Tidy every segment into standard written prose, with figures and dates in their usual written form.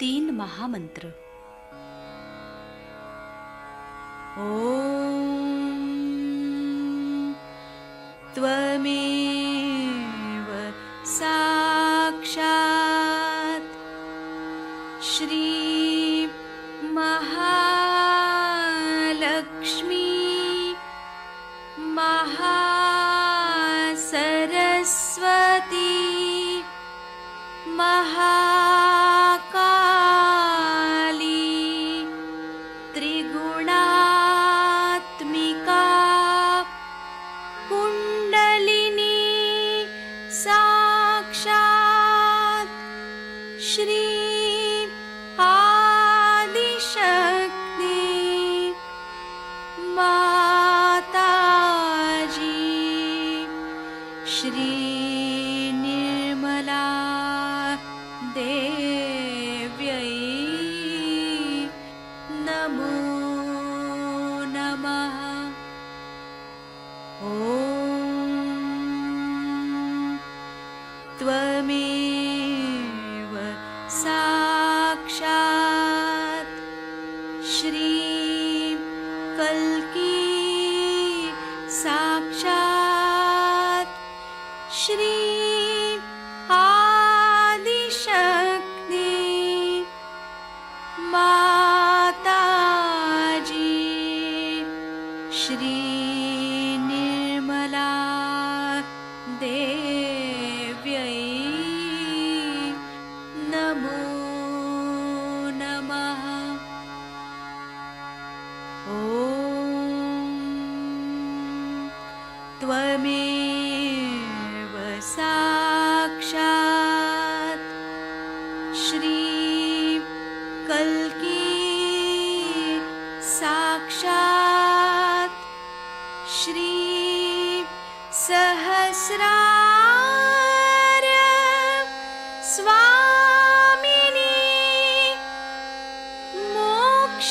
3 महामंत्र। ॐ त्वमेव साक्षात् श्री महालक्ष्मी महासरस्वती महाकाली त्रिगुणात्मिका कुण्डलिनी साक्षात् श्री आदिशक्ति माताजी श्री निर्मला देव्यै नमो नमः। ॐ त्वमेव साक्षात् श्री कल्की साक्षात् श्री आदिशक्ति माताजी श्री निर्मला देव्यै नमो नमः। ॐ त्वमेव साक्षात् श्री कल्की साक्षात् श्री सहस्रार स्वामिनी मोक्षप्रदायिनी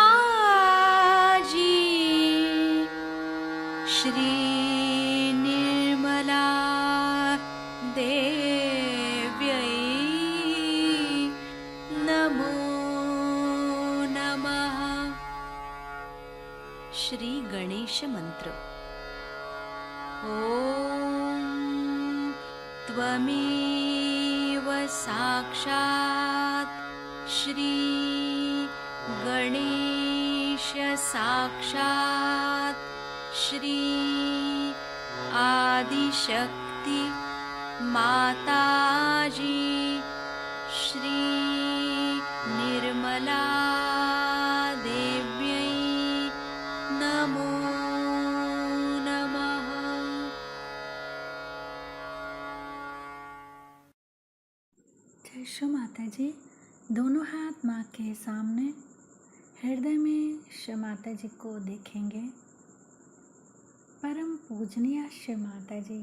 माताजी श्री निर्मला देव्यै नमो नमः। श्री गणेश मंत्र। ॐ त्वमेव साक्षात् श्री गणेश साक्षात् श्री आदिशक्ति माताजी श्री निर्मला देव्यै नमो नमः। जय श्री माता जी। दोनों हाथ माँ के सामने, हृदय में श्री माता जी को देखेंगे। परम पूजनीय श्री माता जी,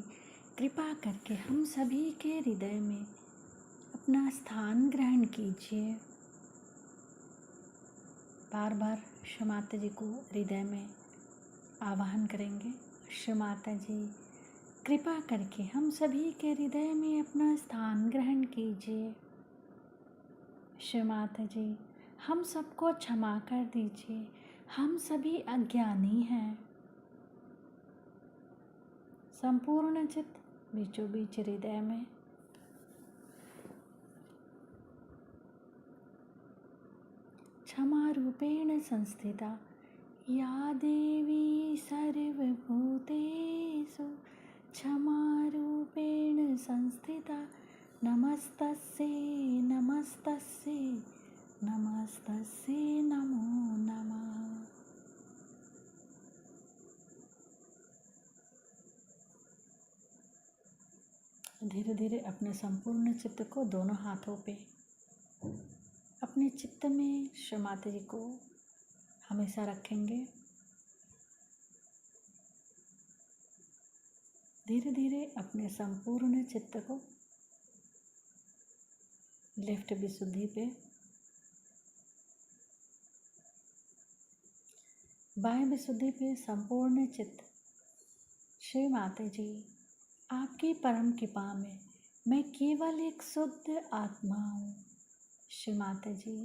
कृपा करके हम सभी के हृदय में अपना स्थान ग्रहण कीजिए। बार बार श्री माता जी को हृदय में आवाहन करेंगे। श्री माता जी, कृपा करके हम सभी के हृदय में अपना स्थान ग्रहण कीजिए। श्री माता जी, हम सबको क्षमा कर दीजिए, हम सभी अज्ञानी हैं। संपूर्ण चित्त बीचों बीच हृदय में क्षमा रूपेण संस्थिता या देवी सर्वभूतेषु क्षमा रूपेण संस्थिता नमस्तस्यै नमस्तस्यै नमस्तस्यै नमो नमः। धीरे धीरे अपने संपूर्ण चित्त को दोनों हाथों पे अपने चित्त में श्री माता जी को हमेशा रखेंगे। धीरे धीरे अपने संपूर्ण चित्त को लेफ्ट विशुद्धि पे बाह्य विशुद्धि पे संपूर्ण चित्त। श्री माता जी, आपकी परम कृपा में मैं केवल एक शुद्ध आत्मा हूँ। श्री माता जी,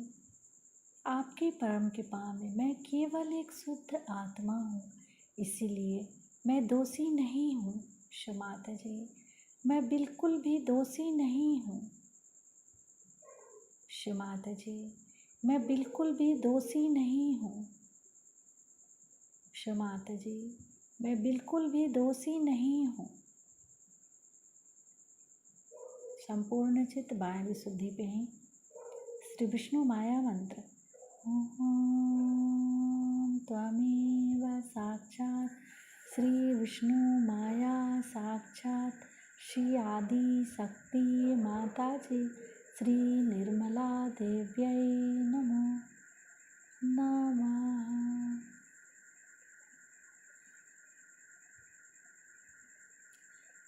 आपकी परम कृपा में मैं केवल एक शुद्ध आत्मा हूँ, इसीलिए मैं दोषी नहीं हूँ। श्री माता जी, मैं बिल्कुल भी दोषी नहीं हूँ। श्री माता जी, मैं बिल्कुल भी दोषी नहीं हूँ। श्री माता जी, मैं बिल्कुल भी दोषी नहीं हूँ। संपूर्ण चित्त बाह्य विशुद्धि पे ही श्री विष्णु माया मंत्र ओम त्वमेव साक्षात् श्री विष्णु माया साक्षात् श्री आदि शक्ति माता जी श्री निर्मला देव्यै नमो नमः।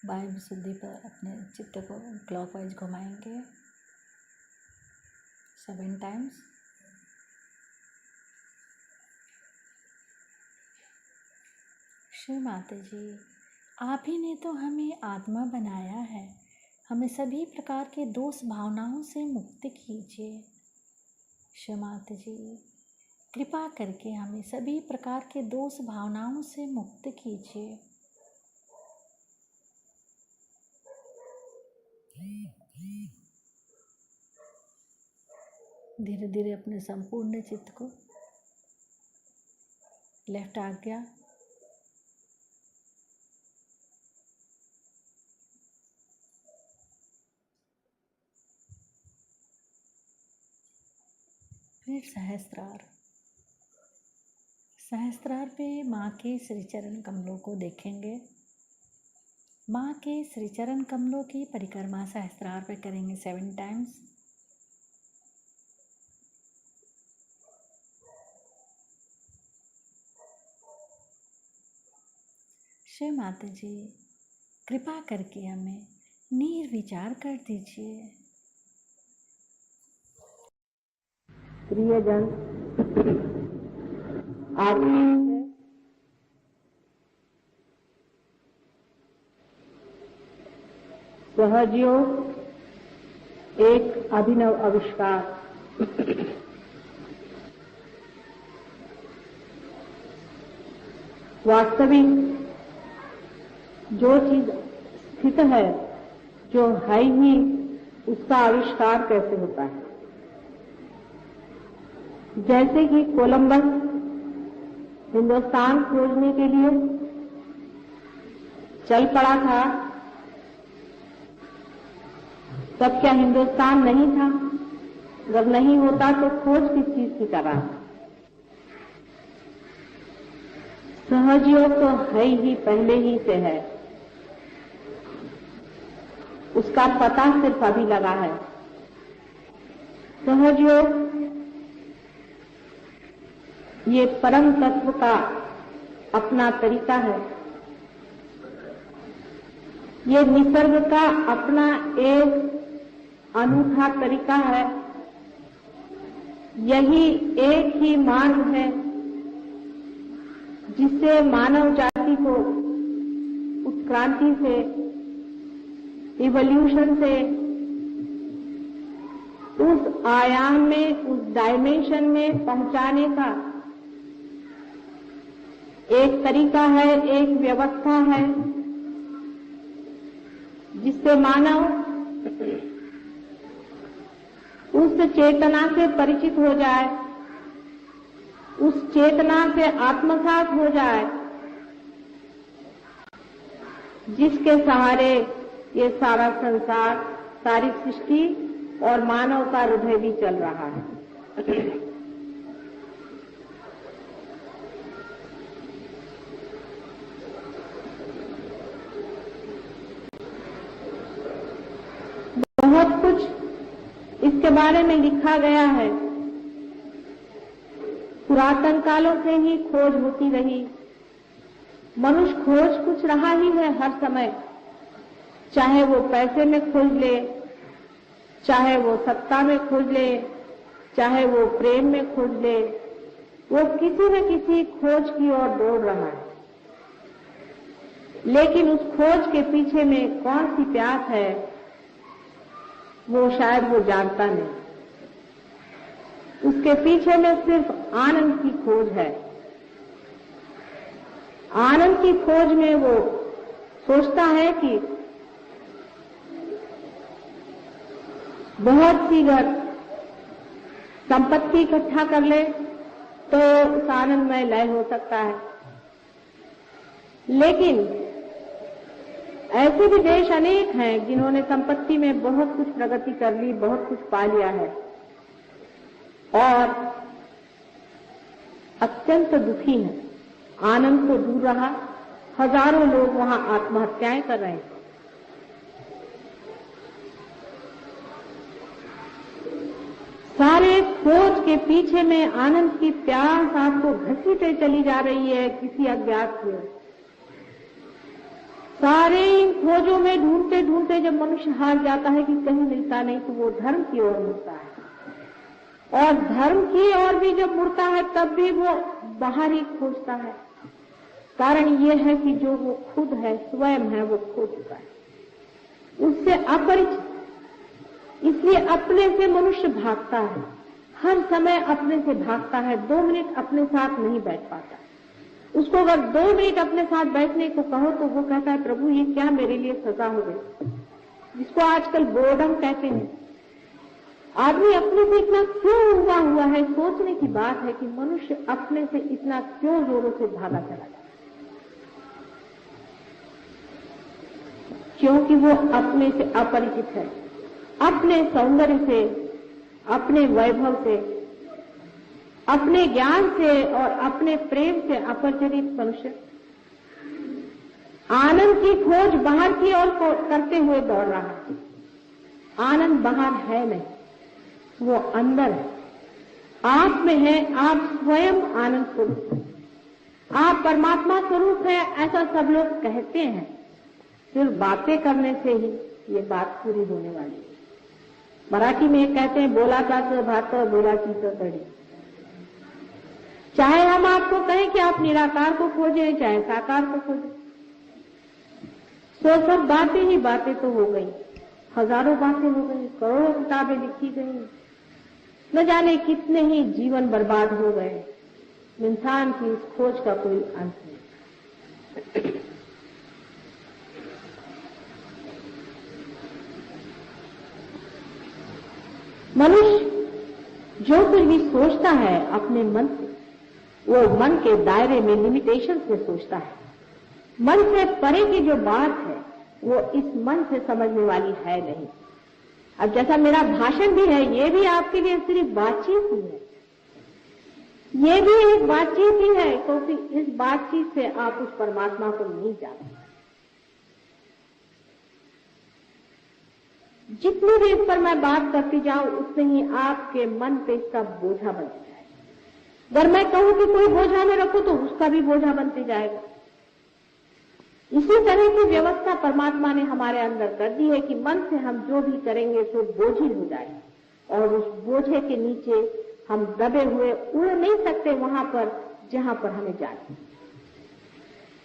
बाह्य विशुद्धि पर अपने चित्त को क्लॉकवाइज घुमाएंगे 7 टाइम्स। श्री माता जी, आप ही ने तो हमें आत्मा बनाया है, हमें सभी प्रकार के दोष भावनाओं से मुक्त कीजिए। श्री माता जी, कृपा करके हमें सभी प्रकार के दोष भावनाओं से मुक्त कीजिए। धीरे धीरे अपने संपूर्ण चित्त को लेफ्ट आज्ञा फिर सहस्त्रार। सहस्त्रार पे माँ के श्री चरण कमलों को देखेंगे। माँ के श्री चरण कमलों की परिक्रमा सहस्त्रार पे करेंगे 7 टाइम्स। श्री माता जी, कृपा करके हमें निर्विचार कर दीजिए। प्रियजन, आज सहजयोग एक अभिनव आविष्कार। वास्तविक जो चीज स्थित है, जो है ही, उसका आविष्कार कैसे होता है। जैसे कि कोलंबस हिंदुस्तान खोजने के लिए चल पड़ा था, तब क्या हिंदुस्तान नहीं था? अगर नहीं होता तो खोज किस चीज की तरह। सहजयोग तो है ही, पहले ही से है, उसका पता सिर्फ अभी लगा है। सहजयोग ये परम तत्व का अपना तरीका है, ये निसर्ग का अपना एक अनूठा तरीका है। यही एक ही मार्ग है जिससे मानव जाति को उत्क्रांति से, इवोल्यूशन से उस आयाम में, उस डायमेंशन में पहुंचाने का एक तरीका है, एक व्यवस्था है, जिससे मानव उस चेतना से परिचित हो जाए, उस चेतना से आत्मसात हो जाए, जिसके सहारे ये सारा संसार, सारी सृष्टि और मानव का हृदय भी चल रहा है। बहुत कुछ इसके बारे में लिखा गया है। पुरातन कालों से ही खोज होती रही। मनुष्य खोज कुछ रहा ही है हर समय, चाहे वो पैसे में खोज ले, चाहे वो सत्ता में खोज ले, चाहे वो प्रेम में खोज ले, वो किसी न किसी खोज की ओर दौड़ रहा है, लेकिन उस खोज के पीछे में कौन सी प्यास है वो शायद वो जानता नहीं। उसके पीछे में सिर्फ आनंद की खोज है। आनंद की खोज में वो सोचता है कि बहुत सी अगर संपत्ति इकट्ठा कर ले तो उस आनंद में लय हो सकता है। लेकिन ऐसे भी देश अनेक हैं जिन्होंने संपत्ति में बहुत कुछ प्रगति कर ली, बहुत कुछ पा लिया है और अत्यंत दुखी हैं। आनंद तो दूर रहा, हजारों लोग वहां आत्महत्याएं कर रहे हैं। सारे खोज के पीछे में आनंद की प्यास आपको घसीटे चली जा रही है किसी अज्ञात की ओर। सारे इन खोजों में ढूंढते ढूंढते जब मनुष्य हार जाता है कि कहीं मिलता नहीं तो वो धर्म की ओर मुड़ता है, और धर्म की ओर भी जब मुड़ता है तब भी वो बाहर ही खोजता है। कारण ये है कि जो वो खुद है, स्वयं है, वो खो चुका है, उससे अपरिचित। इसलिए अपने से मनुष्य भागता है, हर समय अपने से भागता है। 2 मिनट अपने साथ नहीं बैठ पाता। उसको अगर 2 मिनट अपने साथ बैठने को कहो तो वो कहता है प्रभु ये क्या मेरे लिए सजा हो गई, जिसको आजकल बोर्डम कहते हैं। आदमी अपने से इतना क्यों हुआ है, सोचने की बात है कि मनुष्य अपने से इतना क्यों जोरों से भागा चला जाता, क्योंकि वो अपने से अपरिचित है, अपने सौंदर्य से, अपने वैभव से, अपने ज्ञान से और अपने प्रेम से अपरिचित मनुष्य आनंद की खोज बाहर की ओर करते हुए दौड़ रहा है। आनंद बाहर है नहीं, वो अंदर है, आप में है। आप स्वयं आनंद स्वरूप हैं, आप परमात्मा स्वरूप है, ऐसा सब लोग कहते हैं। सिर्फ बातें करने से ही ये बात पूरी होने वाली है। मराठी में कहते हैं बोला जात भात बोला की तो तड़ी। चाहे हम आपको कहें कि आप निराकार को खोजें, चाहे साकार को खोजें, तो सब बातें ही बातें तो हो गई, हजारों बातें हो गई, करोड़ों किताबें लिखी गई, न जाने कितने ही जीवन बर्बाद हो गए। इंसान की इस खोज का कोई अंत नहीं। मनुष्य जो कुछ भी सोचता है अपने मन से, वो मन के दायरे में लिमिटेशन से सोचता है। मन से परे की जो बात है वो इस मन से समझने वाली है नहीं। अब जैसा मेरा भाषण भी है, ये भी आपके लिए सिर्फ बातचीत ही है, ये भी एक बातचीत ही है, क्योंकि इस बातचीत से आप उस परमात्मा को नहीं जानते। जितनी भी इस पर मैं बात करती जाऊं उतने ही आपके मन पे इसका बोझा बनता जाएगा। अगर मैं कहूं कि कोई बोझा में रखो तो उसका भी बोझा बनते जाएगा। इसी तरह की व्यवस्था परमात्मा ने हमारे अंदर कर दी है कि मन से हम जो भी करेंगे तो बोझिल हो जाए, और उस बोझे के नीचे हम दबे हुए उड़ नहीं सकते वहां पर जहां पर हमें जाना।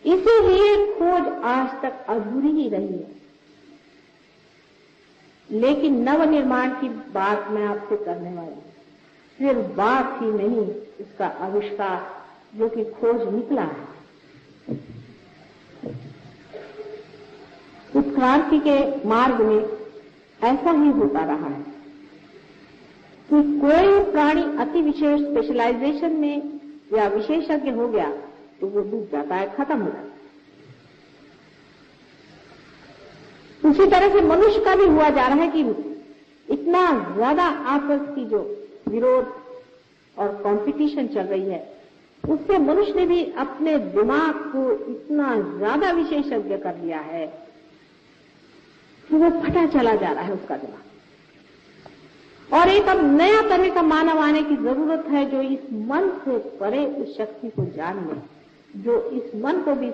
इसीलिए खोज आज तक अधूरी ही रही है। लेकिन नवनिर्माण की बात मैं आपसे करने वाली हूं, सिर्फ बात ही नहीं, इसका आविष्कार जो कि खोज निकला है। उत्क्रांति के मार्ग में ऐसा ही होता रहा है कि कोई प्राणी अति विशेष स्पेशलाइजेशन में या विशेषज्ञ हो गया तो वो डूब जाता है, खत्म हो जाता है। उसी तरह से मनुष्य का भी हुआ जा रहा है कि इतना ज्यादा आपस की जो विरोध और कंपटीशन चल रही है, उससे मनुष्य ने भी अपने दिमाग को इतना ज्यादा विशेषज्ञ कर लिया है कि वो फटा चला जा रहा है उसका दिमाग। और एक अब नया तरह का मानव आने की जरूरत है जो इस मन से परे उस शक्ति को जान ले, जो इस मन को भी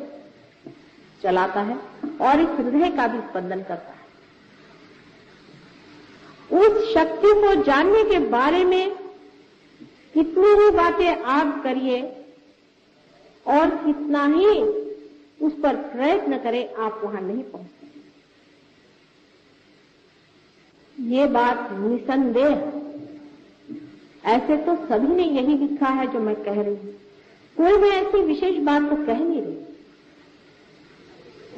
चलाता है और इस हृदय का भी स्पंदन करता है। उस शक्ति को जानने के बारे में कितनी ही बातें आप करिए और कितना ही उस पर प्रयत्न करें, आप वहां नहीं पहुंच सकते। ये बात निसंदेह, ऐसे तो सभी ने यही लिखा है जो मैं कह रही हूं, कोई मैं ऐसी विशेष बात तो कह नहीं रही।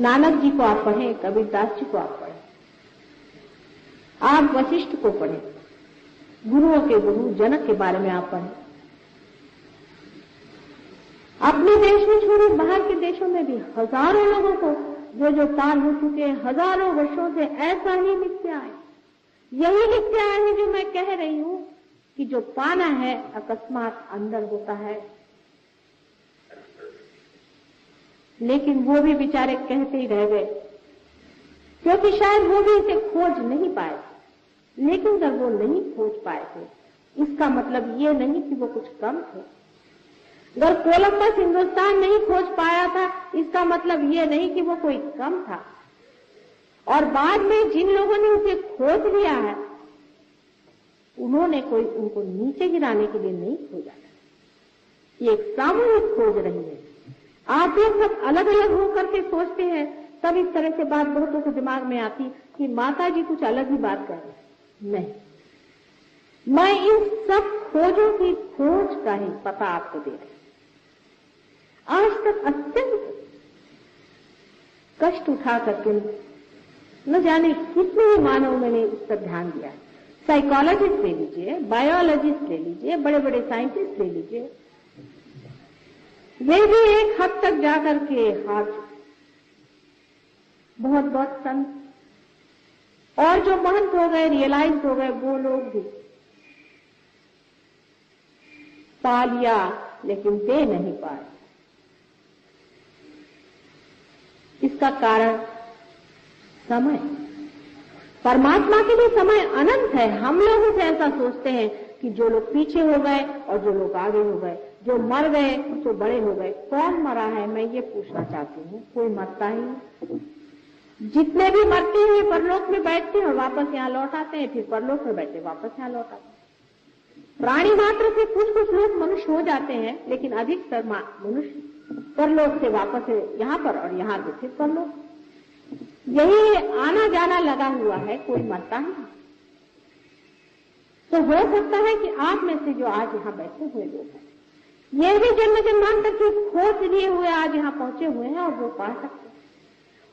नानक जी को आप पढ़ें, कबीरदास जी को आप पढ़ें, आप वशिष्ठ को पढ़ें, गुरुओं के गुरु जनक के बारे में आप पढ़ें। अपने देश में छोड़े बाहर के देशों में भी हजारों लोगों को जो पार हो चुके हैं, हजारों वर्षों से ऐसा ही लिखते आए, यही लिखते आए हैं जो मैं कह रही हूं कि जो पाना है अकस्मात अंदर होता है। लेकिन वो भी बेचारे कहते ही रह गए, क्योंकि शायद वो भी इसे खोज नहीं पाए थे। लेकिन अगर वो नहीं खोज पाए थे, इसका मतलब ये नहीं कि वो कुछ कम थे। अगर कोलंबस हिंदुस्तान नहीं खोज पाया था, इसका मतलब ये नहीं कि वो कोई कम था। और बाद में जिन लोगों ने उसे खोज लिया है, उन्होंने कोई उनको नीचे गिराने के लिए नहीं खोजा था। ये एक सामूहिक खोज रही है। आप लोग सब अलग अलग होकर के सोचते हैं, तब इस तरह से बात बहुतों के दिमाग में आती कि माता जी कुछ अलग ही बात कर रहे। नहीं, मैं इन सब खोजों की खोज का ही पता आपको दे रही। आज तक अत्यंत कष्ट उठा करके न जाने कितने ही मानव मैंने इस पर ध्यान दिया। साइकोलॉजिस्ट ले लीजिए, बायोलॉजिस्ट ले लीजिए, बड़े बड़े साइंटिस्ट ले लीजिए, वे भी एक हद तक जाकर के हार चुके। बहुत बहुत संत और जो महंत हो गए, रियलाइज हो गए, वो लोग भी पा लिया, लेकिन दे नहीं पाए। इसका कारण समय। परमात्मा के लिए समय अनंत है। हम लोग उसे ऐसा सोचते हैं कि जो लोग पीछे हो गए और जो लोग आगे हो गए, जो मर गए जो बड़े हो गए। कौन मरा है, मैं ये पूछना चाहती हूँ। कोई मरता ही नहीं। जितने भी मरते हैं परलोक में बैठते हैं और वापस यहाँ लौट आते हैं, फिर परलोक में बैठे वापस यहाँ लौट आते हैं। प्राणी मात्र से कुछ कुछ लोग मनुष्य हो जाते हैं, लेकिन अधिकतर मनुष्य परलोक से वापस यहाँ पर और यहाँ से फिर परलोक। यही आना जाना लगा हुआ है, कोई मरता नहीं। तो हो सकता है कि आप में से जो आज यहाँ बैठे हुए लोग हैं, ये भी जन्म जन्मांतर की खोज लिए हुए आज यहाँ पहुंचे हुए हैं और वो पा सकते हैं।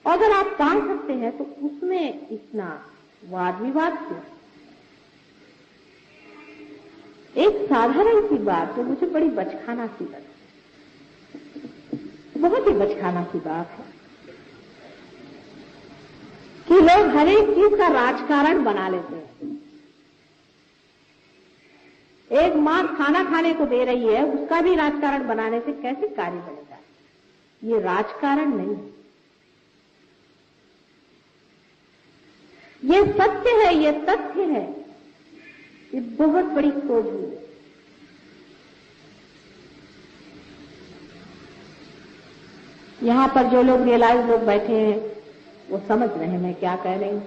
और अगर आप पा सकते हैं तो उसमें इतना वाद विवाद क्यों? एक साधारण सी बात जो मुझे बड़ी बचकाना सी लगी, बहुत ही बचकाना सी बात है कि लोग हर एक चीज का राजकारण बना लेते हैं। एक मां खाना खाने को दे रही है, उसका भी राजकारण बनाने से कैसे कार्य बनेगा? ये राजकारण नहीं है, ये सत्य है, ये तथ्य है। ये बहुत बड़ी खोज हुई है। यहां पर जो लोग रियलाइज लोग बैठे हैं वो समझ रहे हैं मैं क्या कह रही हूं।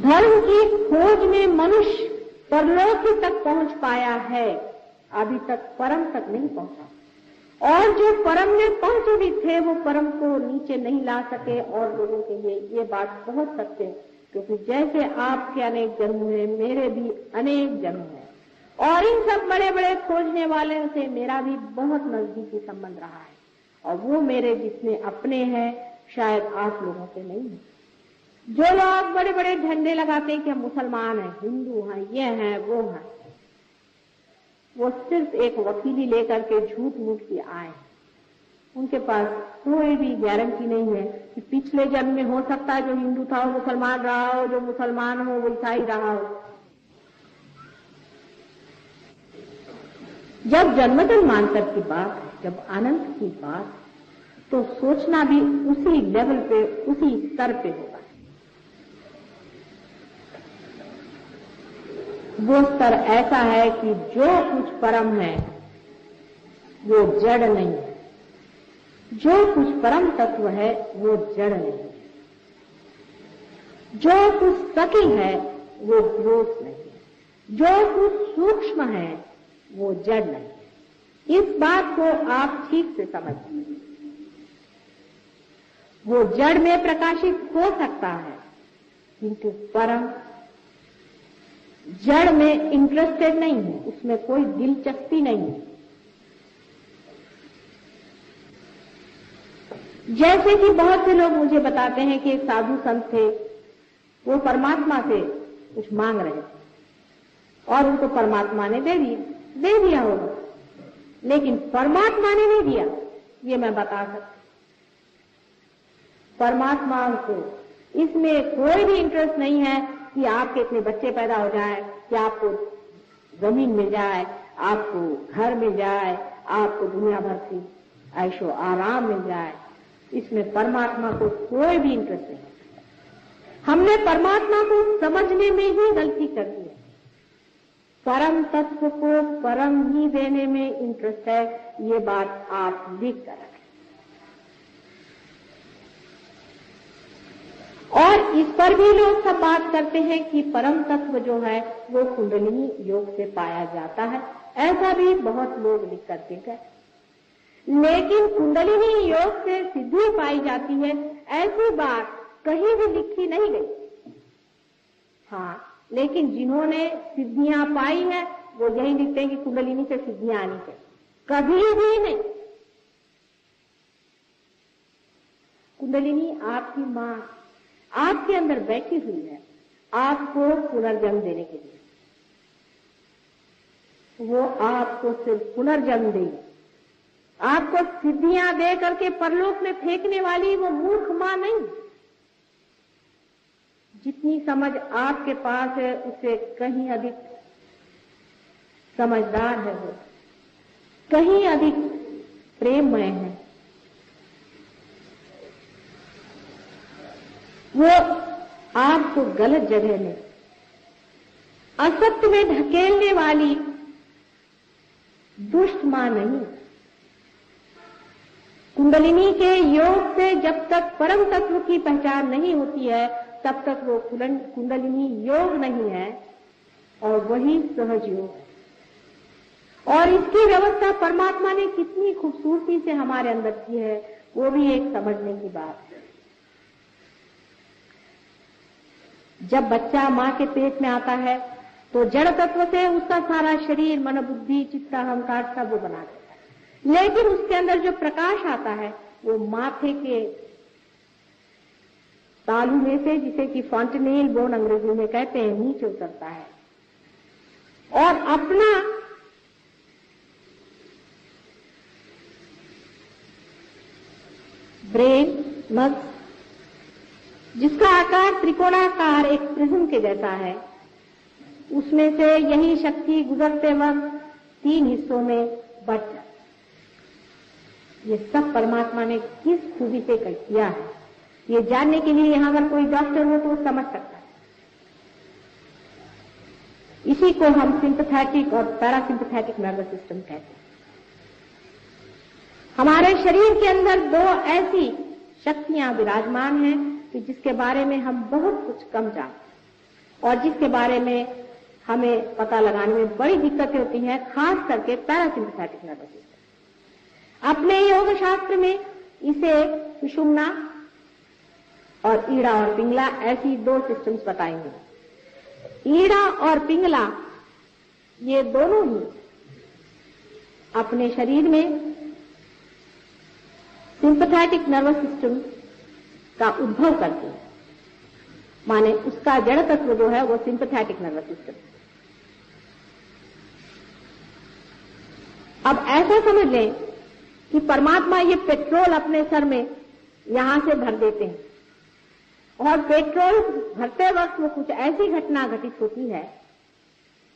धर्म की खोज में मनुष्य परलोक तक पहुंच पाया है, अभी तक परम तक नहीं पहुंचा। और जो परम में पहुंचे भी थे वो परम को नीचे नहीं ला सके। और लोगों के लिए ये बात बहुत सत्य है, क्योंकि जैसे आपके अनेक जन्म हुए, मेरे भी अनेक जन्म हैं। और इन सब बड़े बड़े खोजने वाले से मेरा भी बहुत नजदीकी संबंध रहा है। और वो मेरे जितने अपने हैं शायद आप लोगों के नहीं है। जो लोग बड़े बड़े झंडे लगाते हैं कि हम मुसलमान हैं, हिंदू हैं, ये हैं, वो हैं, वो सिर्फ एक वकीली लेकर के झूठ मूठ के आए हैं। उनके पास कोई भी गारंटी नहीं है कि पिछले जन्म में हो सकता है जो हिंदू था वो मुसलमान रहा हो, जो मुसलमान हो वो ईसाई रहा हो। जब जन्म जन्मांतर की बात है, जब अनंत की बात है, तो सोचना भी उसी लेवल पे, उसी स्तर पे होगा। वो स्तर ऐसा है कि जो कुछ परम है वो जड़ नहीं है, जो कुछ परम तत्व है वो जड़ नहीं है, जो कुछ सकी है वो ग्रोथ नहीं है, जो कुछ सूक्ष्म है वो जड़ नहीं। इस बात को आप ठीक से समझिए। वो जड़ में प्रकाशित हो सकता है, किंतु परम जड़ में इंटरेस्टेड नहीं है, उसमें कोई दिलचस्पी नहीं है। जैसे कि बहुत से लोग मुझे बताते हैं कि एक साधु संत थे, वो परमात्मा से कुछ मांग रहे थे और उनको परमात्मा ने दे दिया होगा, लेकिन परमात्मा ने नहीं दिया, ये मैं बता सकती। परमात्मा को इसमें कोई भी इंटरेस्ट नहीं है कि आपके इतने बच्चे पैदा हो जाए, कि आपको जमीन मिल जाए, आपको घर मिल जाए, आपको दुनिया भर की ऐशो आराम मिल जाए। इसमें परमात्मा को कोई भी इंटरेस्ट नहीं। हमने परमात्मा को समझने में ही गलती कर दी है। परम तत्व को परम ही देने में इंटरेस्ट है, ये बात आप लिख कर रखें। और इस पर भी लोग सब बात करते हैं कि परम तत्व जो है वो कुंडलिनी योग से पाया जाता है, ऐसा भी बहुत लोग लिख करके गए। लेकिन कुंडलिनी योग से सिद्धि पाई जाती है, ऐसी बात कहीं भी लिखी नहीं गई। हाँ, लेकिन जिन्होंने सिद्धियां पाई है वो यही लिखते हैं कि कुंडलिनी से सिद्धियां आनी चाहिए, कभी भी नहीं। कुंडलिनी आपकी मां आपके अंदर बैठी हुई है, आपको पुनर्जन्म देने के लिए। वो आपको सिर्फ पुनर्जन्म देगी, आपको सिद्धियां दे करके परलोक में फेंकने वाली वो मूर्ख मां नहीं। जितनी समझ आपके पास है उससे कहीं अधिक समझदार है वो, कहीं अधिक प्रेममय है। वो आपको गलत जगह में, असत्य में ढकेलने वाली दुष्ट मां नहीं। कुंडलिनी के योग से जब तक परम तत्व की पहचान नहीं होती है, तब तक वो कुंडलिनी योग नहीं है, और वही सहज योग है। और इसकी व्यवस्था परमात्मा ने कितनी खूबसूरती से हमारे अंदर की है, वो भी एक समझने की बात है। जब बच्चा मां के पेट में आता है तो जड़ तत्व से उसका सारा शरीर, मन, बुद्धि, चित्त, अहंकार सब वो बना देता है, लेकिन उसके अंदर जो प्रकाश आता है वो माथे के तालू में से, जिसे कि फॉन्टेनेल बोन अंग्रेजी में कहते हैं, नीचे उतरता है और अपना ब्रेन, मस्तिष्क, जिसका आकार त्रिकोणाकार एक प्रिज्म के जैसा है, उसमें से यही शक्ति गुजरते वक्त 3 हिस्सों में बट जाती। ये सब परमात्मा ने किस खूबी से किया है, ये जानने के लिए यहां अगर कोई डॉक्टर हो तो वो समझ सकता है। इसी को हम सिंपैथेटिक और पैरासिम्पैथेटिक नर्वस सिस्टम कहते हैं। हमारे शरीर के अंदर 2 ऐसी शक्तियां विराजमान हैं कि जिसके बारे में हम बहुत कुछ कम जानते हैं और जिसके बारे में हमें पता लगाने में बड़ी दिक्कतें होती हैं, खास करके पैरासिम्पैथेटिक नर्वस सिस्टम। अपने योग शास्त्र में इसे सुषुम्ना और ईड़ा और पिंगला ऐसी 2 सिस्टम्स बताएंगे। ईड़ा और पिंगला ये दोनों ही अपने शरीर में सिंपैथेटिक नर्वस सिस्टम का उद्भव करती है, माने उसका जड़ तत्व जो है वो सिंपैथेटिक नर्वस सिस्टम। अब ऐसा समझ लें कि परमात्मा ये पेट्रोल अपने सर में यहां से भर देते हैं, और पेट्रोल भरते वक्त वो कुछ ऐसी घटना घटित होती है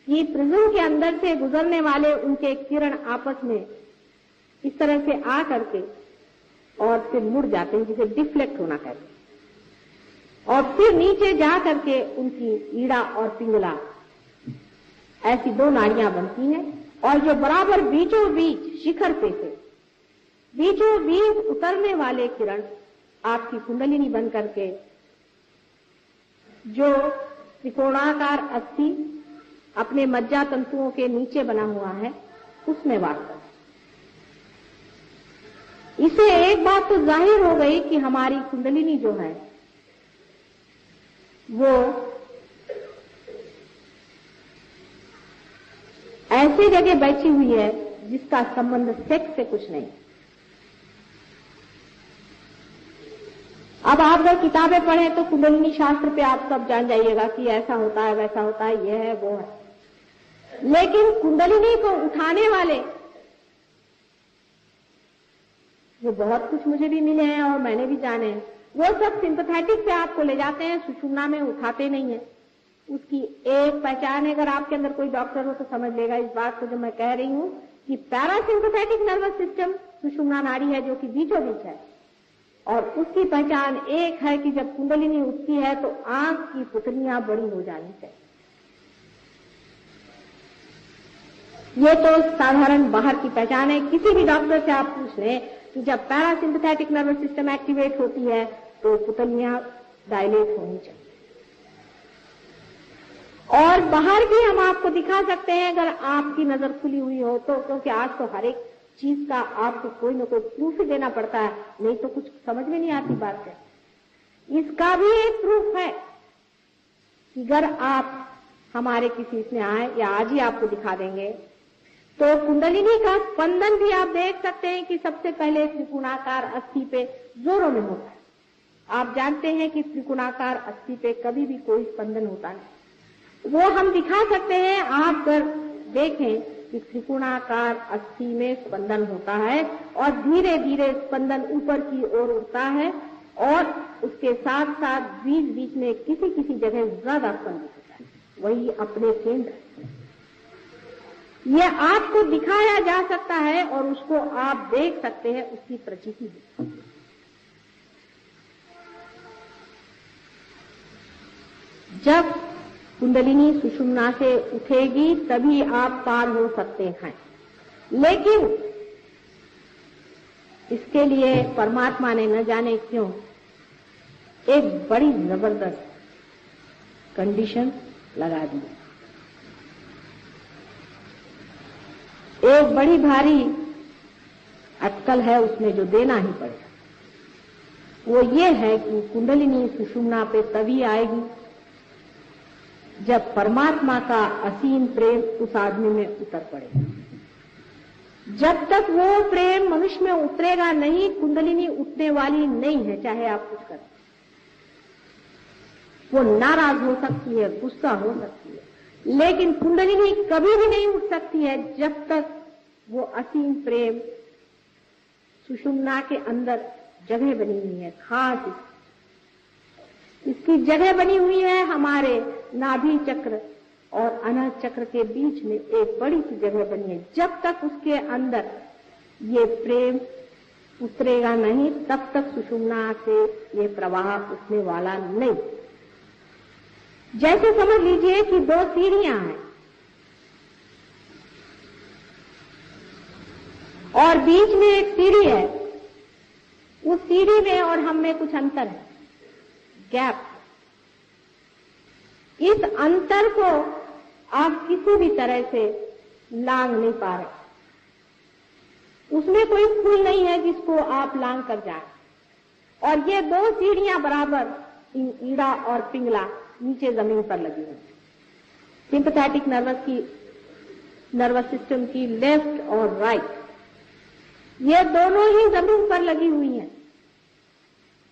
कि प्रिज्म के अंदर से गुजरने वाले उनके किरण आपस में इस तरह से आ करके और फिर मुड़ जाते हैं, जिसे डिफ्लेक्ट होना कहते हैं, और फिर नीचे जा करके उनकी ईड़ा और पिंगला ऐसी 2 नाड़ियां बनती हैं, और जो बराबर बीचों बीच शिखर पे से बीचों बीच उतरने वाले किरण आपकी कुंडलिनी बन करके जो त्रिकोणाकार अस्थि अपने मज्जा तंतुओं के नीचे बना हुआ है, उसमें वास करता है। इसे एक बात तो जाहिर हो गई कि हमारी कुंडलिनी जो है वो ऐसी जगह बैठी हुई है जिसका संबंध सेक्स से कुछ नहीं। अब आप अगर किताबें पढ़ें तो कुंडलिनी शास्त्र पे आप सब जान जाइएगा कि ऐसा होता है, वैसा होता है, ये है, वो है। लेकिन कुंडलिनी को उठाने वाले वो बहुत कुछ मुझे भी मिले हैं और मैंने भी जाने हैं, वो सब सिंपैथेटिक पे आपको ले जाते हैं, सुषुम्ना में उठाते नहीं है। उसकी एक पहचान है, अगर आपके अंदर कोई डॉक्टर हो तो समझ लेगा इस बात को जो मैं कह रही हूं कि पैरासिम्पैथेटिक नर्वस सिस्टम सुषुम्ना नाड़ी है जो कि बीचों बीच है, और उसकी पहचान एक है कि जब कुंडलिनी उठती है तो आंख की पुतलियां बड़ी हो जानी चाहिए। ये तो साधारण बाहर की पहचान है। किसी भी डॉक्टर से आप पूछ लें कि जब पैरासिम्पैथेटिक नर्वस सिस्टम एक्टिवेट होती है तो पुतलियां डायलेट होनी चाहिए। और बाहर भी हम आपको दिखा सकते हैं अगर आपकी नजर खुली हुई हो तो, क्योंकि आज तो हर एक चीज का आपको कोई न कोई प्रूफ ही देना पड़ता है, नहीं तो कुछ समझ में नहीं आती बात है। इसका भी एक प्रूफ है कि अगर आप हमारे किसी इसमें आए या आज ही आपको दिखा देंगे तो कुंडलिनी का स्पंदन भी आप देख सकते हैं कि सबसे पहले त्रिकोणाकार अस्थि पे जोरों में होता है। आप जानते हैं कि त्रिकोणाकार अस्थि पे कभी भी कोई स्पंदन होता नहीं, वो हम दिखा सकते हैं। आप अगर देखें कि त्रिकोणाकार अस्थि में स्पंदन होता है और धीरे धीरे स्पंदन ऊपर की ओर उठता है और उसके साथ साथ बीच बीच में किसी किसी जगह ज्यादा स्पंदन होता है, वही अपने केंद्र। यह आपको दिखाया जा सकता है और उसको आप देख सकते हैं, उसकी प्रचिति है। जब कुंडलिनी सुषुम्ना से उठेगी तभी आप पार हो सकते हैं, लेकिन इसके लिए परमात्मा ने न जाने क्यों एक बड़ी जबरदस्त कंडीशन लगा दी। एक बड़ी भारी अटकल है उसमें जो देना ही पड़ेगा। वो ये है कि कुंडलिनी सुषुम्ना पे तभी आएगी जब परमात्मा का असीम प्रेम उस आदमी में उतर पड़ेगा। जब तक वो प्रेम मनुष्य में उतरेगा नहीं, कुंडलिनी उठने वाली नहीं है, चाहे आप कुछ करें। वो नाराज हो सकती है, गुस्सा हो सकती है, लेकिन कुंडलिनी कभी भी नहीं उठ सकती है जब तक वो असीम प्रेम सुषुम्ना के अंदर जगह बनी हुई है। खास इसकी जगह बनी हुई है हमारे नाभि चक्र और अनाहत चक्र के बीच में एक बड़ी सी जगह बनी है। जब तक उसके अंदर ये प्रेम उतरेगा नहीं, तब तक सुषुम्ना से ये प्रवाह उठने वाला नहीं। जैसे समझ लीजिए कि दो सीढ़ियां हैं और बीच में एक सीढ़ी है, उस सीढ़ी में और हम में कुछ अंतर है, गैप। इस अंतर को आप किसी भी तरह से लांघ नहीं पा रहे, उसमें कोई पुल नहीं है जिसको आप लांघ कर जाएं। और ये दो सीढ़ियां बराबर ईड़ा और पिंगला नीचे जमीन पर लगी हुई। सिंपैथेटिक नर्वस सिस्टम की लेफ्ट और राइट, ये दोनों ही जमीन पर लगी हुई हैं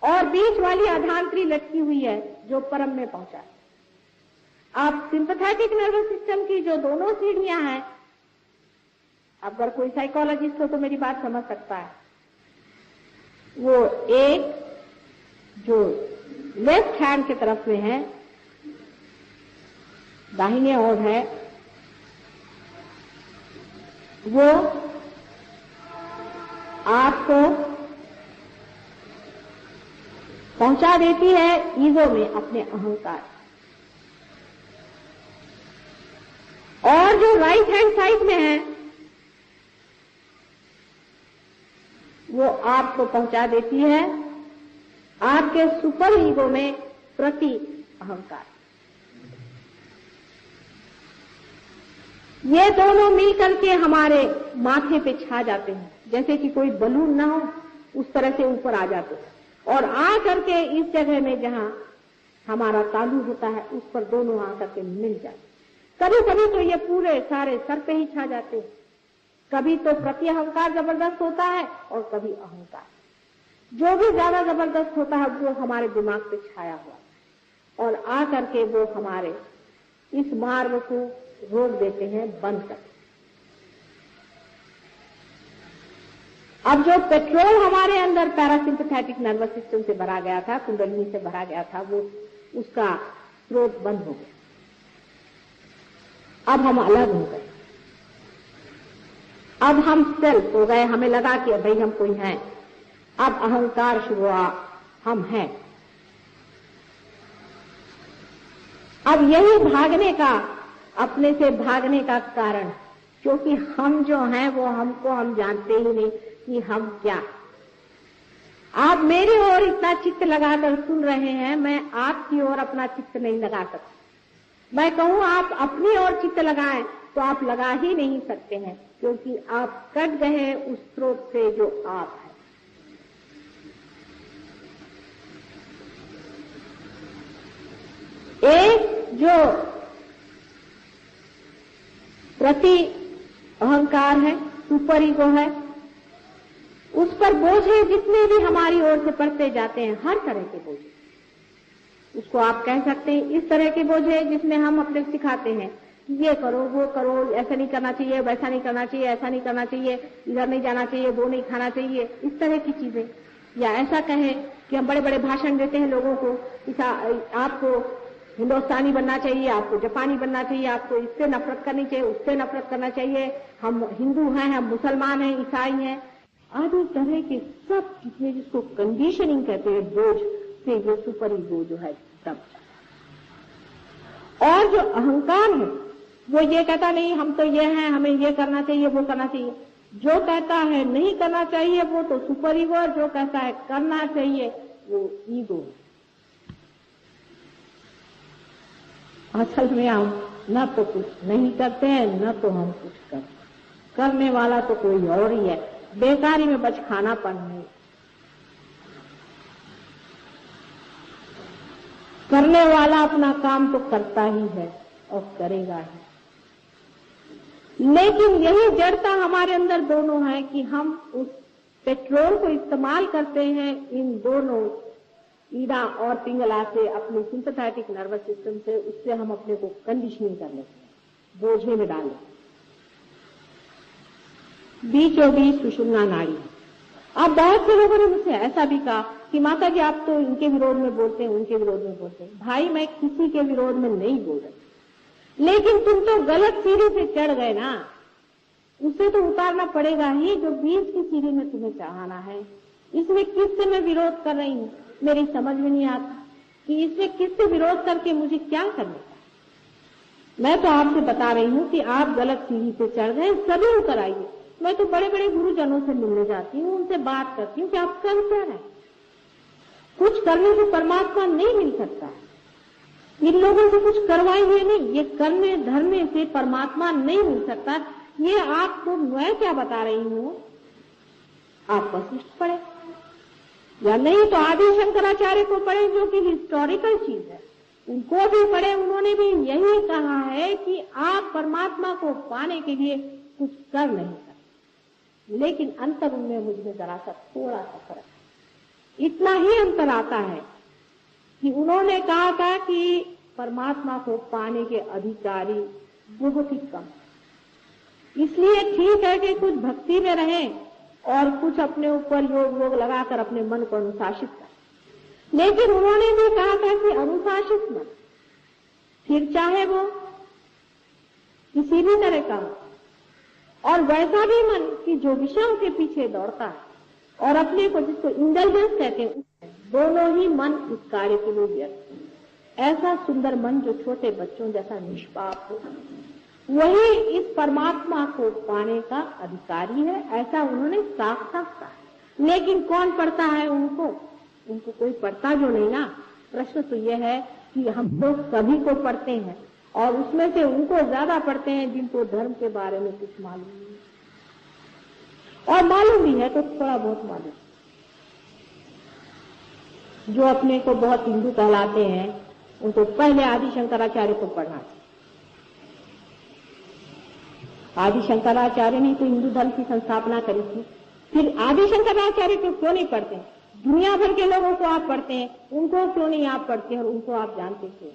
और बीच वाली आधांतरी लटकी हुई है जो परम में पहुंचा। आप सिंपैथेटिक नर्वस सिस्टम की जो दोनों सीढ़ियां हैं, अगर कोई साइकोलॉजिस्ट हो तो मेरी बात समझ सकता है, वो एक जो लेफ्ट हैंड की तरफ में है, दाहिने ओर है, वो आपको पहुंचा देती है ईगो में, अपने अहंकार। और जो राइट हैंड साइड में है वो आपको पहुंचा देती है आपके सुपर ईगो में प्रति अहंकार। ये दोनों मिलकर के हमारे माथे पे छा जाते हैं, जैसे कि कोई बलून ना हो उस तरह से ऊपर आ जाते हैं और आ करके इस जगह में जहां हमारा तालु होता है उस पर दोनों आ करके मिल जाते। कभी कभी तो ये पूरे सारे सर पे ही छा जाते हैं, कभी तो प्रति अहंकार जबरदस्त होता है और कभी अहंकार। जो भी ज्यादा जबरदस्त होता है वो हमारे दिमाग पे छाया हुआ है और आ करके वो हमारे इस मार्ग को रोक देते हैं, बंद कर। अब जो पेट्रोल हमारे अंदर पैरासिम्पैथेटिक नर्वस सिस्टम से भरा गया था, कुंडलिनी से भरा गया था, वो उसका स्रोत बंद हो गया। अब हम अलग हो गए, अब हम सेल्फ हो गए, हमें लगा कि भाई हम कोई हैं। अब अहंकार शुरू हुआ, हम हैं। अब यही भागने का, अपने से भागने का कारण, क्योंकि हम जो हैं वो हमको हम जानते ही नहीं कि हम क्या। आप मेरी ओर इतना चित्त लगाकर सुन रहे हैं, मैं आपकी ओर अपना चित्त नहीं लगा सकता। मैं कहूं आप अपनी ओर चित्त लगाएं तो आप लगा ही नहीं सकते हैं, क्योंकि आप कट गए उस स्रोत से जो आप है। एक जो प्रति अहंकार है, सुपर ईगो है, उस पर बोझे जितने भी हमारी ओर से पड़ते जाते हैं, हर तरह के बोझे, उसको आप कह सकते हैं इस तरह के बोझे जिसमें हम अपने सिखाते हैं कि ये करो, वो करो, ऐसा नहीं करना चाहिए, वैसा नहीं करना चाहिए, ऐसा नहीं करना चाहिए, इधर नहीं जाना चाहिए, वो नहीं खाना चाहिए, इस तरह की चीजें। या ऐसा कहें कि हम बड़े बड़े भाषण देते हैं लोगों को, आपको हिंदुस्तानी बनना चाहिए, आपको जापानी बनना चाहिए, आपको इससे नफरत करनी चाहिए, उससे नफरत करना चाहिए, हम हिंदू हैं, हम मुसलमान हैं, ईसाई हैं, आदि तरह के सब चीजें जिसको कंडीशनिंग कहते हैं, बोझ से ये सुपर ईगो जो है तब। और जो अहंकार है वो ये कहता नहीं हम तो ये हैं, हमें ये करना चाहिए, वो करना चाहिए। जो कहता है नहीं करना चाहिए वो तो सुपर ईगो, और जो कहता है करना चाहिए वो ईगो। असल में हम न तो कुछ नहीं करते हैं, न तो हम कुछ करने वाला तो कोई और ही है। बेकारी में बच खाना पन नहीं, करने वाला अपना काम तो करता ही है और करेगा ही। लेकिन यही जड़ता हमारे अंदर दोनों है कि हम उस पेट्रोल को इस्तेमाल करते हैं इन दोनों ईड़ा और पिंगला से, अपने सिंपैथेटिक नर्वस सिस्टम से, उससे हम अपने को कंडीशनिंग कर लेते हैं, बोझे में डाल लेते हैं। बीचों बीच सुषुम्ना नाड़ी। अब बहुत से लोगों ने मुझसे ऐसा भी कहा कि माता जी आप तो इनके विरोध में बोलते हैं, उनके विरोध में बोलते हैं। भाई मैं किसी के विरोध में नहीं बोल रही, लेकिन तुम तो गलत सीढ़ी से चढ़ गए ना, उसे तो उतारना पड़ेगा ही जो बीच की सीढ़ी में तुम्हें चढ़ाना है। इसमें किससे मैं विरोध कर रही हूँ, मेरी समझ में नहीं आता कि इसमें किससे विरोध करके मुझे क्या करना है। मैं तो आपसे बता रही हूँ कि आप गलत सीढ़ी पे चढ़ गए, सभी उतर आइए। मैं तो बड़े बड़े गुरुजनों से मिलने जाती हूँ, उनसे बात करती हूँ कि आप कर क्या रहे। कुछ करने से परमात्मा नहीं मिल सकता, इन लोगों से कुछ करवाए हुए नहीं, ये करने धरने से परमात्मा नहीं मिल सकता। ये आपको मैं क्या बता रही हूँ, आप वशिष्ठ पढ़े या नहीं तो आदि शंकराचार्य को पढ़े, जो कि हिस्टोरिकल चीज है, उनको भी पढ़े। उन्होंने भी यही कहा है कि आप परमात्मा को पाने के लिए कुछ कर नहीं सकते, लेकिन अंतर उनमें मुझमें जरा सा थोड़ा सा फर्क है। इतना ही अंतर आता है कि उन्होंने कहा था कि परमात्मा को पाने के अधिकारी बहुत ही कम, इसलिए ठीक है कि कुछ भक्ति में रहें और कुछ अपने ऊपर योग वोग लगाकर अपने मन को अनुशासित करें। लेकिन उन्होंने भी कहा था कि अनुशासित मन, फिर चाहे वो किसी भी तरह का हो, और वैसा भी मन कि जो विषयों के पीछे दौड़ता है और अपने को, जिसको इंटेलिजेंस कहते हैं, दोनों ही मन इस कार्य के लिए व्यस्त है। ऐसा सुंदर मन जो छोटे बच्चों जैसा निष्पाप हो, वही इस परमात्मा को पाने का अधिकारी है, ऐसा उन्होंने साफ साफ कहा। लेकिन कौन पढ़ता है उनको कोई पढ़ता जो नहीं ना। प्रश्न तो यह है कि हम लोग सभी को पढ़ते हैं, और उसमें से उनको ज्यादा पढ़ते हैं जिनको धर्म के बारे में कुछ मालूम नहीं, और मालूम भी है तो थोड़ा बहुत मालूम। जो अपने को बहुत हिंदू कहलाते हैं उनको पहले आदि शंकराचार्य को पढ़ना चाहिए। आदि शंकराचार्य ने तो हिंदू धर्म की संस्थापना करी थी, फिर आदि शंकराचार्य को क्यों नहीं पढ़ते? दुनिया भर के लोगों को आप पढ़ते हैं, उनको क्यों नहीं आप पढ़ते और उनको आप जानते थे?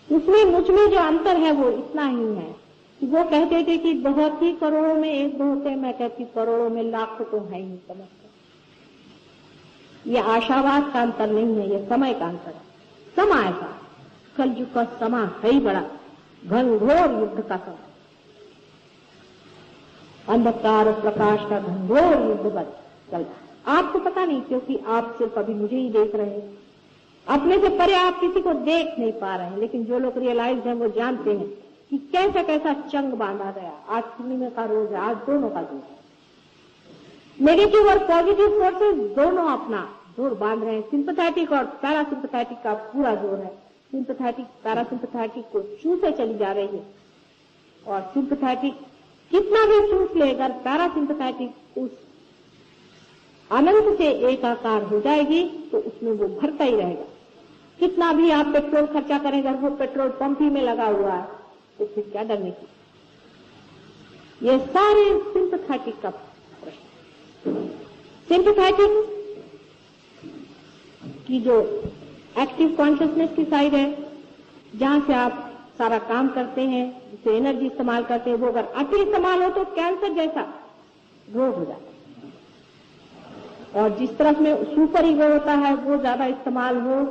उसमें मुझ में जो अंतर है वो इतना ही है कि वो कहते थे कि बहुत ही करोड़ों में एक दो होते, मैं कहती करोड़ों में लाखों तो है ही समझते। ये आशावाद का अंतर नहीं है, ये समय का अंतर है। समा ऐसा, कलयुग का समा है ही बड़ा घनघोर युद्ध का समय, अंधकार और प्रकाश का घनघोर युद्ध चल रहा है। आपको पता नहीं क्योंकि आप सिर्फ अभी मुझे ही देख रहे हैं, अपने से परे आप किसी को देख नहीं पा रहे हैं, लेकिन जो लोग रियलाइज हैं वो जानते हैं कि कैसा कैसा चंग बांधा गया। आज पूर्णिमा का रोज है, आज दोनों का जोर है। नेगेटिव और पॉजिटिव फोर्सेस दोनों अपना जोर बांध रहे हैं। सिंपैथेटिक और पैरासिम्पैथेटिक का पूरा जोर है। सिंपैथेटिक पैरासिम्पैथेटिक को चूसे चली जा रही है, और सिंपैथेटिक कितना भी चूस ले, अगर पैरासिम्पैथेटिक उस अनंत से एकाकार हो जाएगी तो उसमें वो भरता ही रहेगा। कितना भी आप पेट्रोल खर्चा करें, अगर वो पेट्रोल पंप ही में लगा हुआ है तो फिर क्या डरने की? ये सारे सिंपैथेटिक का प्रश्न। सिंपैथेटिक की जो एक्टिव कॉन्शियसनेस की साइड है, जहां से आप सारा काम करते हैं, जिसे एनर्जी इस्तेमाल करते हैं, वो अगर अति इस्तेमाल हो तो कैंसर जैसा रोग हो जाता है। और जिस तरफ में सुपर ईगो होता है वो ज्यादा इस्तेमाल हो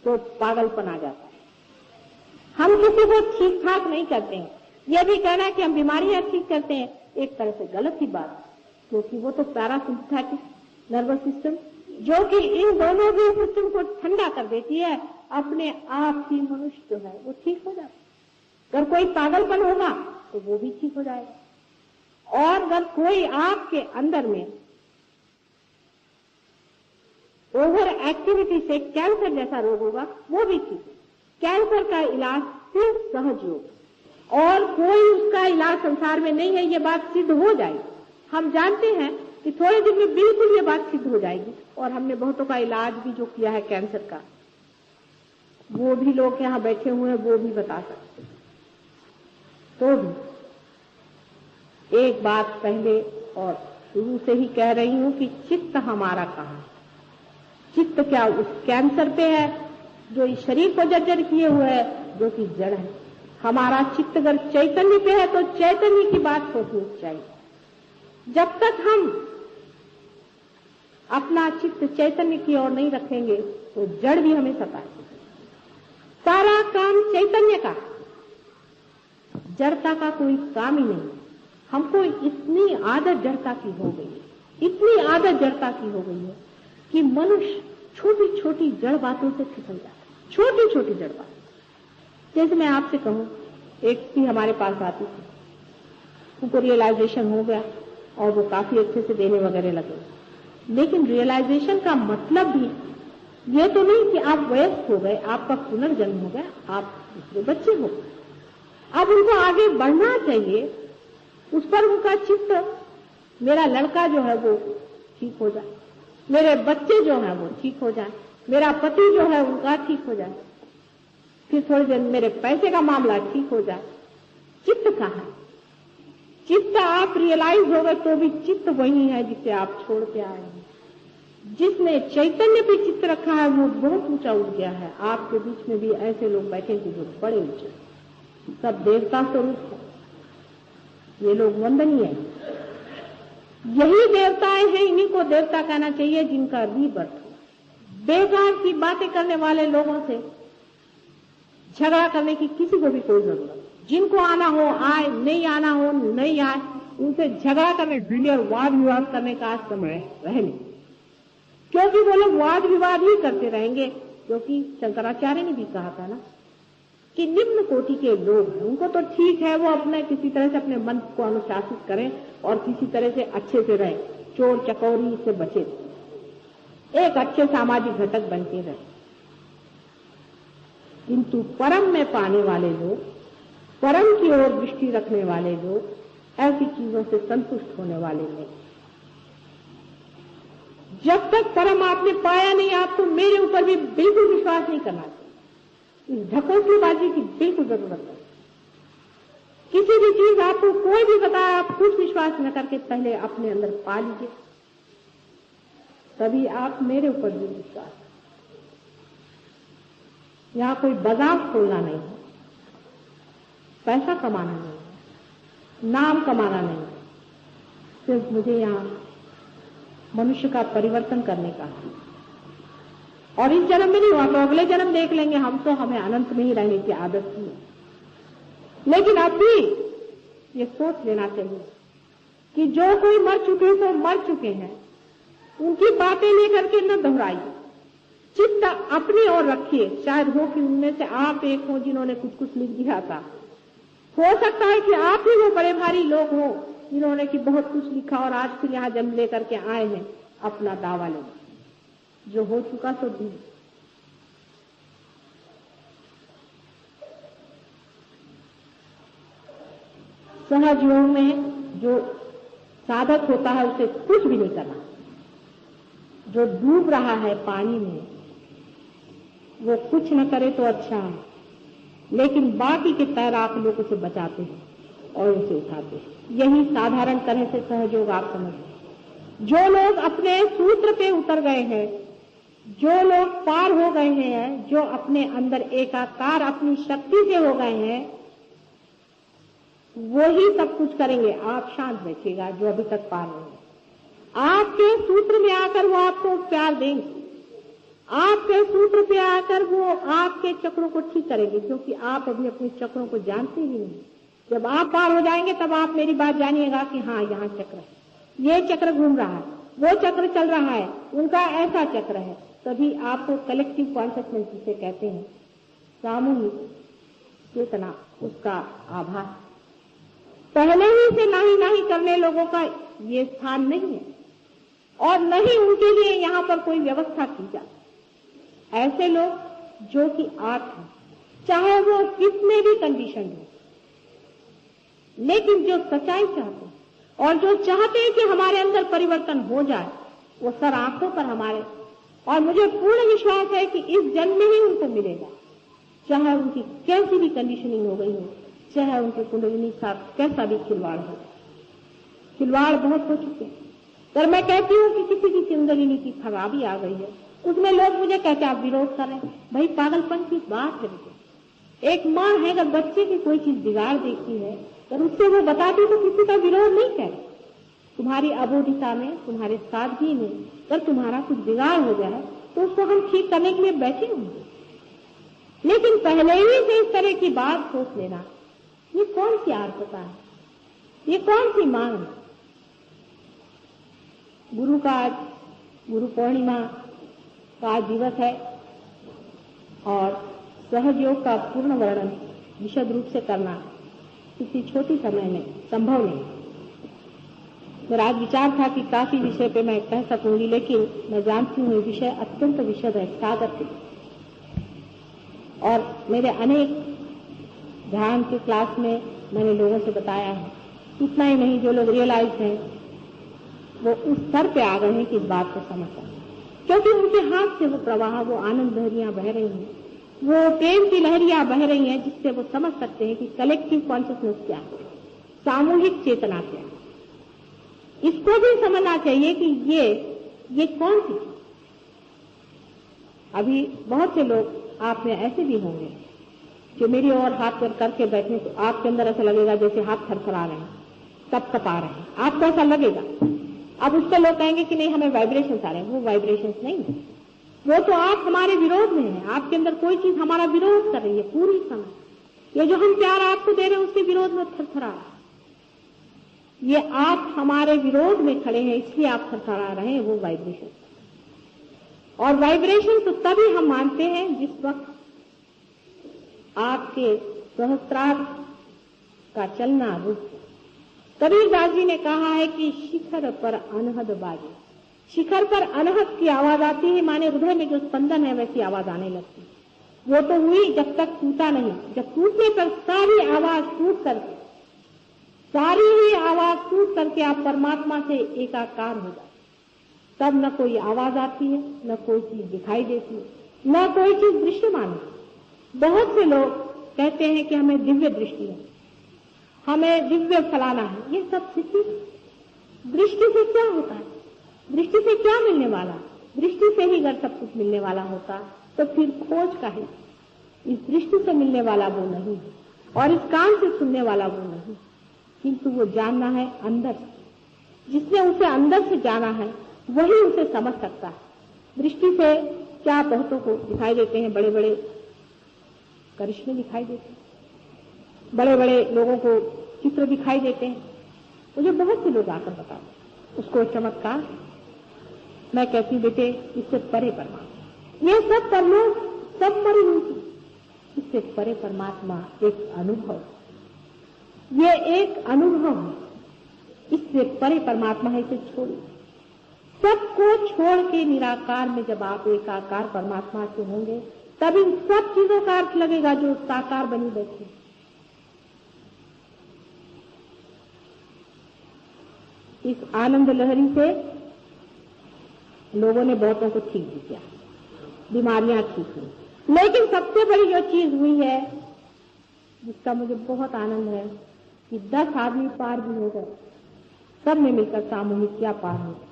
तो पागलपन आ जाता है। हम किसी को ठीक ठाक नहीं करते हैं। ये भी कहना है कि हम बीमारियां ठीक करते हैं, एक तरह से गलत ही बात है, क्योंकि वो तो पैरासिम्पैथेटिक नर्वस सिस्टम, जो कि इन दोनों भी सिस्टम को ठंडा कर देती है, अपने आप ही मनुष्य जो है वो ठीक हो जाता है। अगर कोई पागलपन होगा तो वो भी ठीक हो जाएगा। और अगर कोई आपके अंदर में ओवर एक्टिविटी से कैंसर जैसा रोग होगा, वो भी ठीक। कैंसर का इलाज सिर्फ सहज योग, और कोई उसका इलाज संसार में नहीं है। ये बात सिद्ध हो जाएगी। हम जानते हैं कि थोड़े दिन में बिल्कुल ये बात सिद्ध हो जाएगी, और हमने बहुतों का इलाज भी जो किया है कैंसर का, वो भी लोग यहाँ बैठे हुए हैं वो भी बता सकते। तो भी एक बात पहले और शुरू से ही कह रही हूं कि चित्त हमारा कहाँ है? चित्त क्या उस कैंसर पे है जो इस शरीर को जर्जर किए हुए है, जो कि जड़ है। हमारा चित्त अगर चैतन्य पे है तो चैतन्य की बात सोचनी चाहिए। जब तक हम अपना चित्त चैतन्य की ओर नहीं रखेंगे तो जड़ भी हमें सताएगी। सारा काम चैतन्य का, जड़ता का कोई काम ही नहीं। हमको इतनी आदत जड़ता की हो गई है, इतनी आदत जड़ता की हो गई है कि मनुष्य छोटी छोटी जड़ बातों से फिसल जाता है। छोटी छोटी जड़ बात, जैसे मैं आपसे कहूं, एक भी हमारे पास आती थी, उनको रियलाइजेशन हो गया और वो काफी अच्छे से देने वगैरह लगे। लेकिन रियलाइजेशन का मतलब भी ये तो नहीं कि आप वयस्क हो गए, आपका पुनर्जन्म हो गया, आप दूसरे बच्चे हो। अब उनको आगे बढ़ना चाहिए, उस पर उनका चित्त, मेरा लड़का जो है वो ठीक हो जाए, मेरे बच्चे जो हैं वो ठीक हो जाए, मेरा पति जो है उनका ठीक हो जाए, फिर थोड़ी देर मेरे पैसे का मामला ठीक हो जाए। चित्त कहाँ है? चित्त आप रियलाइज हो गए तो भी चित्त वही है जिसे आप छोड़ के आए हैं। जिसने चैतन्य पे चित्त रखा है वो बहुत ऊंचा उठ गया है। आपके बीच में भी ऐसे लोग बैठे थे जो बड़े ऊंचे, सब देवता स्वरूप है। ये लोग वंदनीय है। यही देवताएं हैं, इन्हीं को देवता कहना चाहिए जिनका रीबर्थ हो। बेकार की बातें करने वाले लोगों से झगड़ा करने की किसी को भी कोई जरूरत नहीं। जिनको आना हो आए, नहीं आना हो नहीं आए, उनसे झगड़ा करने, भिड़े वाद विवाद करने का आज समय रहे नहीं, क्योंकि वो लोग वाद विवाद ही करते रहेंगे। क्योंकि शंकराचार्य ने भी कहा था ना कि निम्न कोटि के लोग हैं, उनको तो ठीक है वो अपने किसी तरह से अपने मन को अनुशासित करें और किसी तरह से अच्छे से रहें, चोर चकोरी से बचे, एक अच्छे सामाजिक घटक बनते रहे। किंतु परम में पाने वाले लोग, परम की ओर दृष्टि रखने वाले लोग ऐसी चीजों से संतुष्ट होने वाले नहीं। जब तक परम आपने पाया नहीं, आपको मेरे ऊपर भी बिल्कुल विश्वास नहीं करना चाहिए। इस ढकोसलेबाजी की बिल्कुल जरूरत है। किसी भी चीज आपको कोई भी बताए, आप खुद विश्वास न करके पहले अपने अंदर पा लीजिए, तभी आप मेरे ऊपर भी विश्वास। यहां कोई बाजार खोलना नहीं है, पैसा कमाना नहीं है, नाम कमाना नहीं है, सिर्फ मुझे यहां मनुष्य का परिवर्तन करने का है। और इस जन्म में नहीं हुआ तो अगले जन्म देख लेंगे, हम तो हमें अनंत में ही रहने की आदत थी। लेकिन अब भी ये सोच लेना चाहिए कि जो कोई मर चुके हैं तो मर चुके हैं, उनकी बातें लेकर के न दोहराइए, चित्त अपनी ओर रखिए। शायद हो कि उनमें से आप एक हो जिन्होंने कुछ लिख दिया था। हो सकता है कि आप ही वो बड़े भारी लोग हो जिन्होंने कि बहुत कुछ लिखा और आज फिर यहाँ जन्म लेकर के आए हैं अपना दावा लेने। जो हो चुका सो भी। सहज योग में जो साधक होता है उसे कुछ भी नहीं करना। जो डूब रहा है पानी में वो कुछ न करे तो अच्छा है, लेकिन बाकी के तैराक लोग उसे बचाते हैं और उसे उठाते हैं। यही साधारण तरह से सहयोग आप समझिए। जो लोग अपने सूत्र पे उतर गए हैं, जो लोग पार हो गए हैं, जो अपने अंदर एकाकार अपनी शक्ति से हो गए हैं, वो ही सब कुछ करेंगे। आप शांत बैठिएगा जो अभी तक पार नहीं है। आपके सूत्र में आकर वो आपको प्यार देंगे, आपके सूत्र पे आकर वो आपके चक्रों को ठीक करेंगे, क्योंकि आप अभी अपने चक्रों को जानते ही नहीं। जब आप पार हो जाएंगे तब आप मेरी बात जानिएगा कि हाँ यहाँ चक्र है, ये चक्र घूम रहा है, वो चक्र चल रहा है, उनका ऐसा चक्र है। तभी आपको कलेक्टिव कॉन्शियसनेस जिसे कहते हैं, सामूहिक चेतना, उसका आभास। पहले ही से नाही करने लोगों का ये स्थान नहीं है और न ही उनके लिए यहाँ पर कोई व्यवस्था की जाए। ऐसे लोग जो कि आप हैं, चाहे वो कितने भी कंडीशन हो, लेकिन जो सच्चाई चाहते हैं और जो चाहते हैं कि हमारे अंदर परिवर्तन हो जाए, वो सर आंखों पर हमारे, और मुझे पूर्ण विश्वास है कि इस जन्म में ही उनको मिलेगा। चाहे उनकी कैसी भी कंडीशनिंग हो गई हो, चाहे उनके कुंडलिनी साथ कैसा भी खिलवाड़ हो। खिलवाड़ बहुत हो चुके हैं। पर मैं कहती हूँ कि किसी की कुंडलिनी की खराबी आ गई है, उसमें लोग मुझे कहते आप विरोध कर रहे हैं। भाई पागलपन की बात है। एक माँ है, अगर बच्चे की कोई चीज बिगाड़ देखती है और उससे वो बताती तो किसी का विरोध नहीं करे। तुम्हारी अबोधिता में, तुम्हारे सादगी में अगर तुम्हारा कुछ बिगाड़ हो जाए तो उसको हम ठीक करने के लिए बैठे होंगे। लेकिन पहले ही से इस तरह की बात सोच लेना, ये कौन सी आर्तता है, ये कौन सी मांग है। गुरु का आज गुरु पूर्णिमा का आज दिवस है और सहयोग का पूर्ण वर्णन विशद रूप से करना किसी छोटी समय में संभव नहीं। मेरा आज विचार था कि काफी विषय पे मैं कह सकूंगी, लेकिन मैं जानती हूँ विषय अत्यंत विशद है, सागर से। और मेरे अनेक ध्यान के क्लास में मैंने लोगों से बताया है। इतना ही नहीं, जो लोग रियलाइज हैं वो उस स्तर पे आ गए हैं कि इस बात को समझ सकते, क्योंकि उनके हाथ से वो प्रवाह, वो आनंद लहरियां बह रही हैं, वो प्रेम की लहरियां बह रही हैं, जिससे वो समझ सकते हैं कि कलेक्टिव कॉन्शियसनेस क्या है, सामूहिक चेतना क्या है। इसको भी समझना चाहिए कि ये कौन सी। अभी बहुत से लोग आप में ऐसे भी होंगे जो मेरी ओर हाथ पर करके बैठने तो आपके अंदर ऐसा लगेगा जैसे हाथ थरथरा रहे हैं, कपकपा रहे हैं, आपको ऐसा लगेगा। अब उसको लोग कहेंगे कि नहीं हमें वाइब्रेशंस आ रहे हैं। वो वाइब्रेशंस नहीं है, वो तो आप हमारे विरोध में हैं। आपके अंदर कोई चीज हमारा विरोध कर रही है पूरी समय। ये जो हम प्यार आपको दे रहे हैं उसके विरोध में थरथरा रहा है। ये आप हमारे विरोध में खड़े हैं इसलिए आप थरथरा रहे हैं, वो वाइब्रेशन। और वाइब्रेशन तो तभी हम मानते हैं जिस वक्त आपके सहस्त्रार का चलना रुक। कबीरदास जी ने कहा है कि शिखर पर अनहद बाजे। शिखर पर अनहद की आवाज आती है, माने हृदय में जो स्पंदन है वैसी आवाज आने लगती है। वो तो हुई जब तक टूटा नहीं। जब टूटने पर सारी आवाज टूट करके, सारी ही आवाज टूट करके आप परमात्मा से एकाकार हो जाए, तब न कोई आवाज आती है, न कोई चीज दिखाई देती है, न कोई चीज दृश्यमान है। बहुत से लोग कहते हैं कि हमें दिव्य दृष्टि है, हमें दिव्य फलाना है। ये सब स्थिति दृष्टि से क्या होता है? दृष्टि से क्या मिलने वाला? दृष्टि से ही अगर सब कुछ मिलने वाला होता तो फिर खोज का है। इस दृष्टि से मिलने वाला वो नहीं और इस कान से सुनने वाला वो नहीं, किंतु वो जानना है अंदर से। जिसने उसे अंदर से जाना है वही उसे समझ सकता है। दृष्टि से क्या बहुतों को दिखाई देते हैं, बड़े बड़े करिश्मे दिखाई देते हैं, बड़े बड़े लोगों को चित्र दिखाई देते हैं। मुझे बहुत से लोग आकर बताते उसको चमत्कार। मैं कहती बेटे इससे परे परमात्मा, ये सब परलोक सब मरी हुई थी, इससे परे परमात्मा एक अनुभव, ये एक अनुभव है, इससे परे परमात्मा है। इसे छोड़िए, सबको छोड़ के निराकार में जब आप एकाकार परमात्मा से होंगे तब इन सब चीजों का अर्थ लगेगा जो साकार बनी बैठी। इस आनंद लहरी से लोगों ने बहुतों को ठीक भी किया, बीमारियां ठीक हुई। लेकिन सबसे बड़ी जो चीज हुई है जिसका मुझे बहुत आनंद है कि 10 आदमी पार भी हो गए, सब ने मिलकर सामूहिक किया, पार हो गए।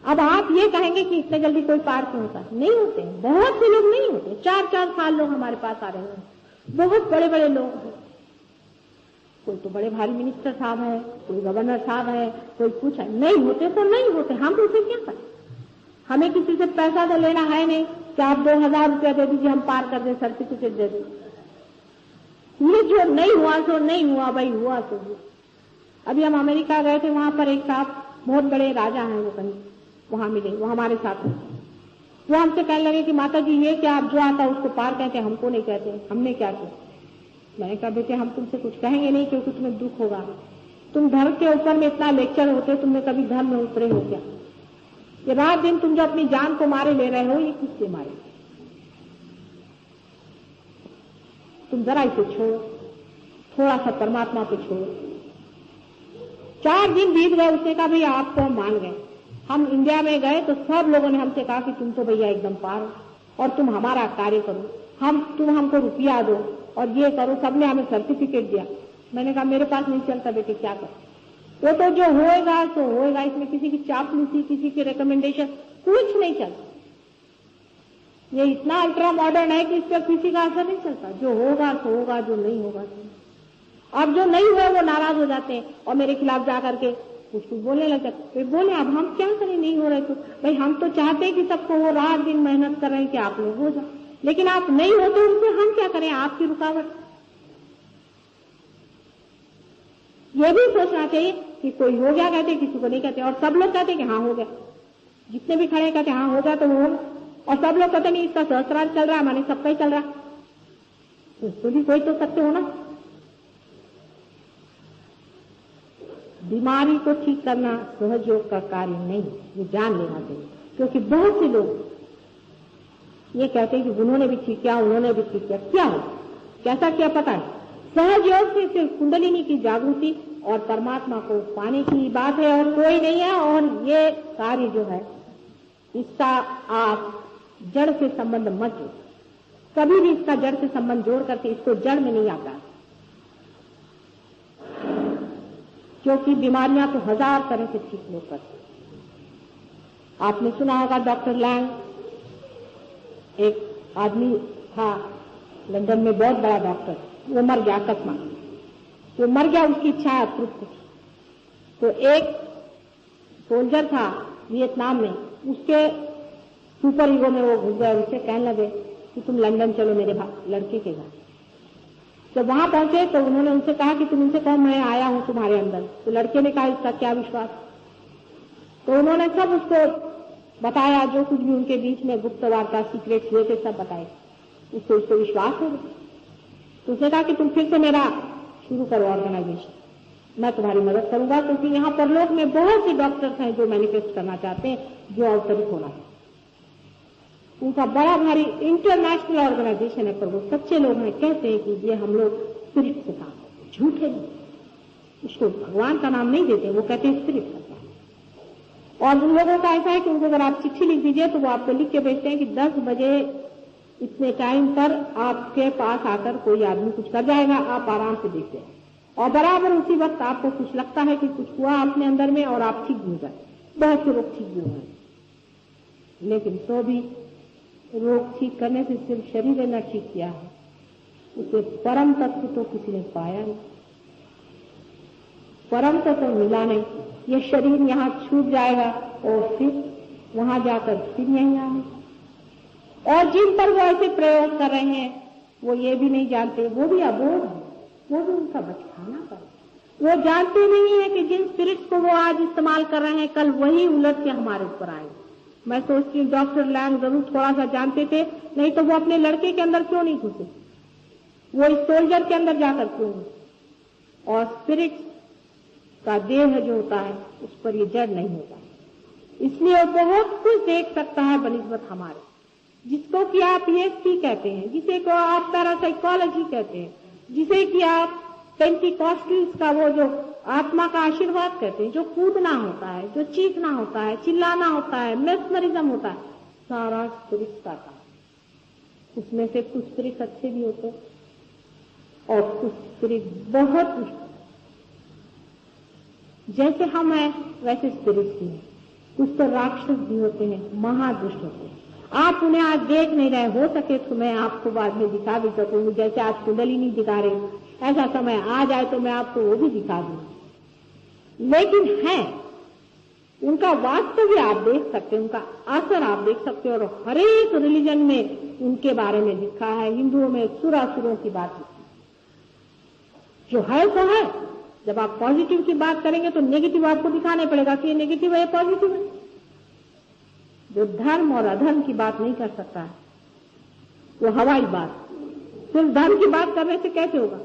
अब आप ये कहेंगे कि इतने जल्दी कोई पार क्यों होता? नहीं होते, बहुत से लोग नहीं होते। 4-4 साल लोग हमारे पास आ रहे हैं, बहुत बड़े बड़े लोग हैं, कोई तो बड़े भारी मिनिस्टर साहब है, कोई गवर्नर साहब है, कोई कुछ है। नहीं होते तो नहीं होते, हम उसे क्या करें? हमें किसी से पैसा तो लेना है नहीं कि आप 2000 रुपया दे दीजिए हम पार कर दें, सर्टिफिकेट दे दें। ये जो नहीं हुआ सो नहीं हुआ भाई, हुआ तो हुआ। अभी हम अमेरिका गए थे, वहां पर एक साहब बहुत बड़े राजा हैं, वो कहीं वहां मिले, वो हमारे साथ हैं। वो हमसे कहने लगे कि माता जी ये क्या आप जो आता उसको पार कहते हैं, हमको नहीं कहते, हमने क्या किया? मैंने कहा बेटे हम तुमसे कुछ कहेंगे नहीं क्योंकि तुम्हें दुख होगा। तुम धर्म के ऊपर में इतना लेक्चर होते, तुमने कभी धर्म में उतरे हो क्या? ये रात दिन तुम जो अपनी जान को मारे ले रहे हो, ये किससे मारे? तुम जरा इसे छोड़ो, थोड़ा सा परमात्मा को छोड़ो। 4 दिन बीत गए, उसने कहा भैया आपको हम मान गए। हम इंडिया में गए तो सब लोगों ने हमसे कहा कि तुम तो भैया एकदम पार हो और तुम हमारा कार्य करो, तुम हमको रुपया दो और ये करो। सबने हमें सर्टिफिकेट दिया। मैंने कहा मेरे पास नहीं चलता बेटे, क्या कर? वो तो जो होएगा सो होएगा, इसमें किसी की चापलूसी, किसी की रिकमेंडेशन कुछ नहीं चलता। ये इतना अल्ट्रा मॉडर्न है कि इस पर किसी का असर नहीं चलता। जो होगा सो होगा, जो नहीं होगा सो। अब जो नहीं हुआ वो नाराज हो जाते हैं और मेरे खिलाफ जा करके कुछ बोलने लग जाते। बोले अब हम क्या करें, नहीं हो रहे तो भाई हम तो चाहते हैं कि सबको वो रात दिन मेहनत कर रहे हैं कि आप लोग हो जाओ, लेकिन आप नहीं होते उनसे हम क्या करें? आपकी रुकावट। ये भी सोचना चाहिए कि कोई हो गया कहते, किसी को नहीं कहते, और सब लोग कहते कि हाँ हो गया। जितने भी खड़े कहते हाँ हो गया तो वो, और सब लोग कहते नहीं इसका सहस्रार चल रहा है, माने सबका ही चल रहा है, तो भी कोई तो सत्य होना। बीमारी को ठीक करना सहयोग का कार्य नहीं, ये जान लेना चाहिए। क्योंकि बहुत से लोग ये कहते हैं कि उन्होंने भी ठीक किया, उन्होंने भी ठीक किया। क्या हो, कैसा किया पता है? सहयोग से सिर्फ कुंडलिनी की जागृति और परमात्मा को पाने की बात है और कोई नहीं है। और ये कार्य जो है इसका आप जड़ से संबंध मत जोड़ो, कभी भी इसका जड़ से संबंध जोड़ करके इसको जड़ में नहीं आता, क्योंकि बीमारियां तो 1000 तरह से ठीक लोग करते। आपने सुना होगा डॉक्टर लैंग, एक आदमी था लंदन में, बहुत बड़ा डॉक्टर, वो मर गया अकस्मात। वो मर गया, उसकी इच्छा अतृप्त थी। तो एक सोल्जर था वियतनाम में, उसके सुपर ईगो में वो घुस गया, उससे कहने लगे कि तुम लंदन चलो मेरे लड़के के घर। जब वहां पहुंचे तो उन्होंने उनसे कहा कि तुम उनसे कहो मैं आया हूं तुम्हारे अंदर। तो लड़के ने कहा इसका क्या विश्वास? तो उन्होंने सब उसको बताया, जो कुछ भी उनके बीच में गुप्त वार्ता सीक्रेट हुए थे सब बताए। उसको विश्वास हो गया। तो उसने कहा कि तुम फिर से मेरा शुरू करो ऑर्गेनाइजेशन, मैं तुम्हारी मदद करूंगा, क्योंकि यहाँ पर लोग में बहुत से डॉक्टर्स हैं जो मैनिफेस्ट करना चाहते हैं, जो अवतरित होना है। उनका बड़ा भारी इंटरनेशनल ऑर्गेनाइजेशन है, पर वो सच्चे लोग हैं, कहते हैं कि ये हम लोग स्पिरिट से काम करते हैं। झूठे नहीं, उसको भगवान का नाम नहीं देते, वो कहते हैं स्पिरिट का काम। और उन लोगों का ऐसा है कि उनको अगर आप चिट्ठी लिख दीजिए तो वो आपको लिख के भेजते हैं कि 10 बजे इतने टाइम पर आपके पास आकर कोई आदमी कुछ कर जाएगा, आप आराम से देखते हैं। और बराबर उसी वक्त आपको कुछ लगता है कि कुछ हुआ अपने अंदर में और आप ठीक भी हो जाए। बहुत से लोग ठीक भी हुए, लेकिन तो भी रोग ठीक करने से सिर्फ शरीर ने ठीक किया है, उसे परम तत्व तो किसी ने पाया नहीं, परम तत्व तो मिला नहीं। ये शरीर यहाँ छूट जाएगा और फिर वहां जाकर फिर यहीं आएगा। और जिन पर वो ऐसे प्रयोग कर रहे हैं वो ये भी नहीं जानते, वो भी अबोध है, वो भी उनका बचकाना पर। वो जानते नहीं है कि जिन स्पिरिट्स को वो आज इस्तेमाल कर रहे हैं कल वही उलट के हमारे ऊपर आएंगे। मैं सोचती हूँ डॉक्टर लैंग जरूर थोड़ा सा जानते थे, नहीं तो वो अपने लड़के के अंदर क्यों नहीं घुसे, वो इस सोल्जर के अंदर जाकर क्यों घुसे। और स्पिरिट का देह जो होता है उस पर ये जड़ नहीं होता, इसलिए वो बहुत कुछ देख सकता है बनिस्बत हमारे, जिसको कि आप ESP कहते हैं, जिसे को आप पैरासाइकोलॉजी कहते हैं, जिसे कि आप पेंटिकॉस्टल्स का वो जो आत्मा का आशीर्वाद कहते हैं, जो कूदना होता है, जो चीखना होता है, चिल्लाना होता है, मेस्मरिज्म होता है, सारा स्पिरिट का काम। उसमें से कुछ स्पिरिट अच्छे भी होते और कुछ स्पिरिट बहुत दुष्ट। जैसे हम हैं वैसे स्पिरिट भी हैं, कुछ तो राक्षस भी होते हैं, महादुष्ट होते हैं। आप उन्हें आज देख नहीं रहे, हो सके तो मैं आपको बाद में दिखा भी सकूंगी, जैसे आज कुंडलिनी दिखा रही हूँ, ऐसा समय आ जाए तो मैं आपको वो भी दिखा दूंगी। लेकिन है, उनका वास्तव आप देख सकते हैं, उनका असर आप देख सकते हो, और हर एक रिलीजन में उनके बारे में लिखा है। हिंदुओं में सुरासुरों की बात लिखी, जो है तो है। जब आप पॉजिटिव की बात करेंगे तो नेगेटिव आपको दिखाने पड़ेगा कि ये नेगेटिव है, पॉजिटिव है। जो धर्म और अधर्म की बात नहीं कर सकता है वो हवाई बात, सिर्फ धर्म की बात करने से कैसे होगा।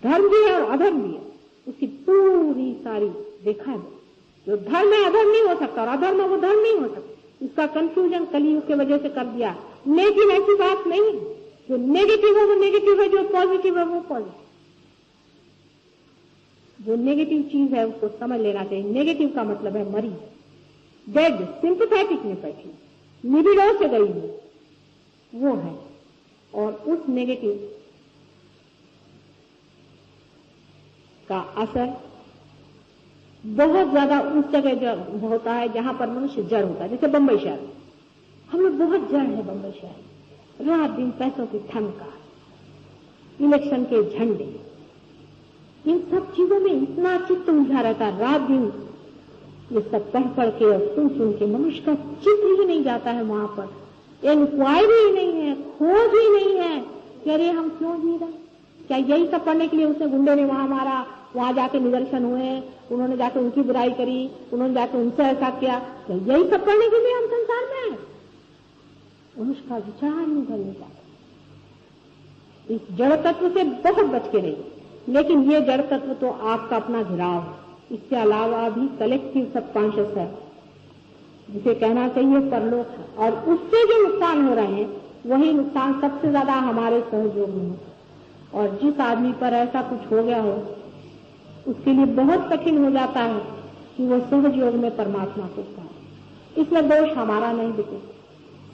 धर्म भी है और अधर्म भी है, उसकी पूरी सारी देखा है। जो धर्म है अधर्म नहीं हो सकता, और अधर्म है वो धर्म नहीं हो सकता। इसका कंफ्यूजन कलयुग की वजह से कर दिया। लेकिन ऐसी बात नहीं है, जो नेगेटिव है वो नेगेटिव है, जो पॉजिटिव है वो पॉजिटिव। जो नेगेटिव चीज है उसको समझ लेना चाहिए। नेगेटिव का मतलब है मरी, डेड, सिंपैथेटिक में बैठी, निबिड़ों से गई है, वो है। और उस नेगेटिव का असर बहुत ज्यादा उस जगह होता है जहां पर मनुष्य जड़ होता है। जैसे बंबई शहर, हम लोग बहुत जड़ है बंबई शहर। रात दिन पैसों की ठनका, इलेक्शन के झंडे, इन सब चीजों में इतना चित्त उलझा रहता है। रात दिन ये सब पढ़ के और सुन के मनुष्य का चित्त ही नहीं जाता है वहां पर। इंक्वायरी ही नहीं है, खोज ही नहीं है कि अरे हम क्यों जी रहे। क्या यही सब पढ़ने के लिए उसने गुंडे ने वहां मारा, वहां जाके निदर्शन हुए, उन्होंने जाके उनकी बुराई करी, उन्होंने जाके उनसे ऐसा किया, क्या यही सब पढ़ने के लिए हम संसार में हैं? मनुष्य का विचार नहीं करने जाता। इस जड़ तत्व से बहुत बच के रहिए। लेकिन ये जड़ तत्व तो आपका अपना घिराव है, इसके अलावा भी कलेक्टिव सबकॉन्शियस है, जिसे कहना चाहिए परलोक है। और उससे जो नुकसान हो रहे हैं वही नुकसान सबसे ज्यादा हमारे सहयोग में है। और जिस आदमी पर ऐसा कुछ हो गया हो उसके लिए बहुत कठिन हो जाता है कि वो सहज योग में परमात्मा को पाए। इसमें दोष हमारा नहीं दिखे,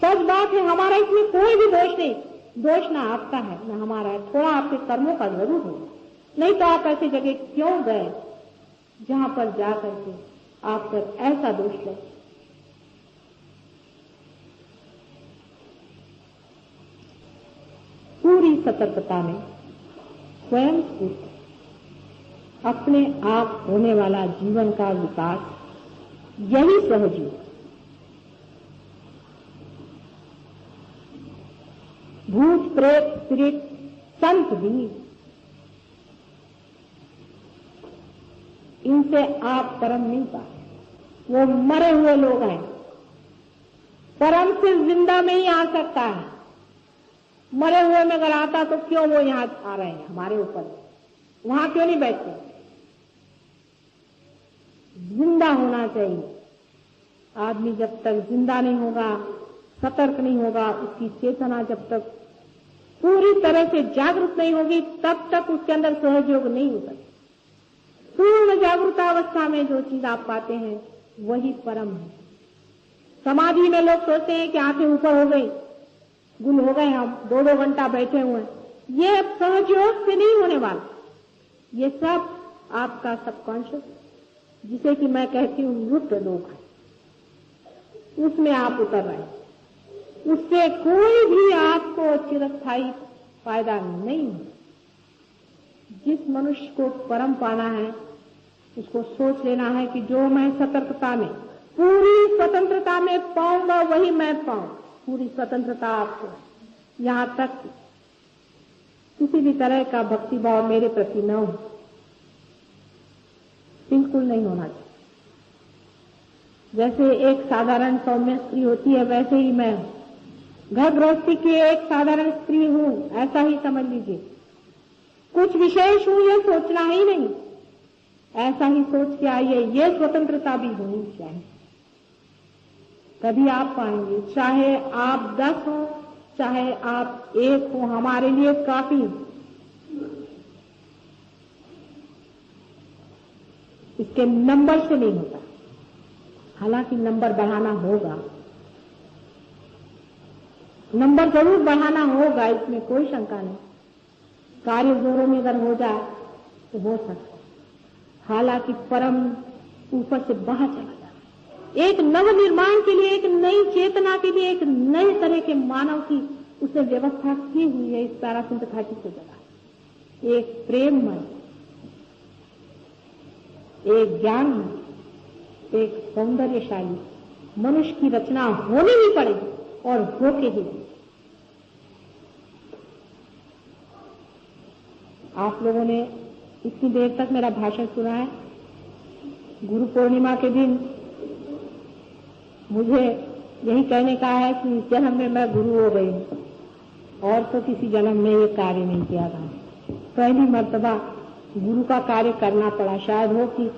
सच बात है, हमारा इसमें कोई भी दोष नहीं। दोष ना आपका है ना हमारा है, थोड़ा आपके कर्मों का जरूर हो। नहीं तो आप ऐसी जगह क्यों गए जहां पर जा करके आप पर ऐसा दोष लगे। पूरी सतर्कता में स्वयं स्थित अपने आप होने वाला जीवन का विकास, यही सहयोग। भूत प्रेत स्पिरिट संत भी, इनसे आप परम नहीं पाए। वो मरे हुए लोग हैं, परम सिर्फ जिंदा में ही आ सकता है। मरे हुए में अगर आता तो क्यों वो यहां आ रहे हैं हमारे ऊपर, वहां क्यों नहीं बैठते? जिंदा होना चाहिए। आदमी जब तक जिंदा नहीं होगा सतर्क नहीं होगा, उसकी चेतना जब तक पूरी तरह से जागरूक नहीं होगी, तब तक उसके अंदर सहयोग नहीं हो सकता। पूर्ण जागरूकतावस्था में जो चीज आप पाते हैं वही परम है। समाधि में लोग सोचते हैं कि आंखें ऊपर हो गई, गुल हो गए, हम 2-2 घंटा बैठे हुए हैं। ये सहयोग से नहीं होने वाला। ये सब आपका सबकॉन्शियस, जिसे कि मैं कहती हूँ मृत लोक है, उसमें आप उतर रहे हैं। उससे कोई भी आपको चिरस्थायी फायदा नहीं है। जिस मनुष्य को परम पाना है उसको सोच लेना है कि जो मैं सतर्कता में, पूरी स्वतंत्रता में पाऊंगा वही मैं पाऊं। पूरी स्वतंत्रता आपको, यहां तक किसी भी तरह का भक्ति भाव मेरे प्रति न हो, बिल्कुल नहीं होना चाहिए। जैसे एक साधारण सौम्य स्त्री होती है, वैसे ही मैं घर गृहस्थी की एक साधारण स्त्री हूं, ऐसा ही समझ लीजिए। कुछ विशेष हूं ये सोचना ही नहीं, ऐसा ही सोच के आइए। ये स्वतंत्रता भी होनी चाहिए, तभी आप पाएंगे। चाहे आप 10 हो, चाहे आप 1 हो, हमारे लिए काफी। इसके नंबर से नहीं होता, हालांकि नंबर बढ़ाना होगा, नंबर जरूर बढ़ाना होगा, इसमें कोई शंका नहीं। कार्य जोरों में अगर हो जाए तो हो सकता है, हालांकि परम ऊपर से बाहर चला जाए। एक नव निर्माण के लिए, एक नई चेतना के लिए, एक नए तरह के मानव की उसने व्यवस्था की हुई है इस पैरासिम्पैथेटिक की जगह। एक प्रेममय, एक ज्ञानमय, एक सौंदर्यशाली मनुष्य की रचना होनी ही पड़ेगी और होके ही। आप लोगों ने इतनी देर तक मेरा भाषण सुना है। गुरु पूर्णिमा के दिन मुझे यही कहने का है कि इस जन्म में मैं गुरु हो गई हूँ, और तो किसी जन्म में ये कार्य नहीं किया था। पहली मर्तबा गुरु का कार्य करना पड़ा। शायद हो कि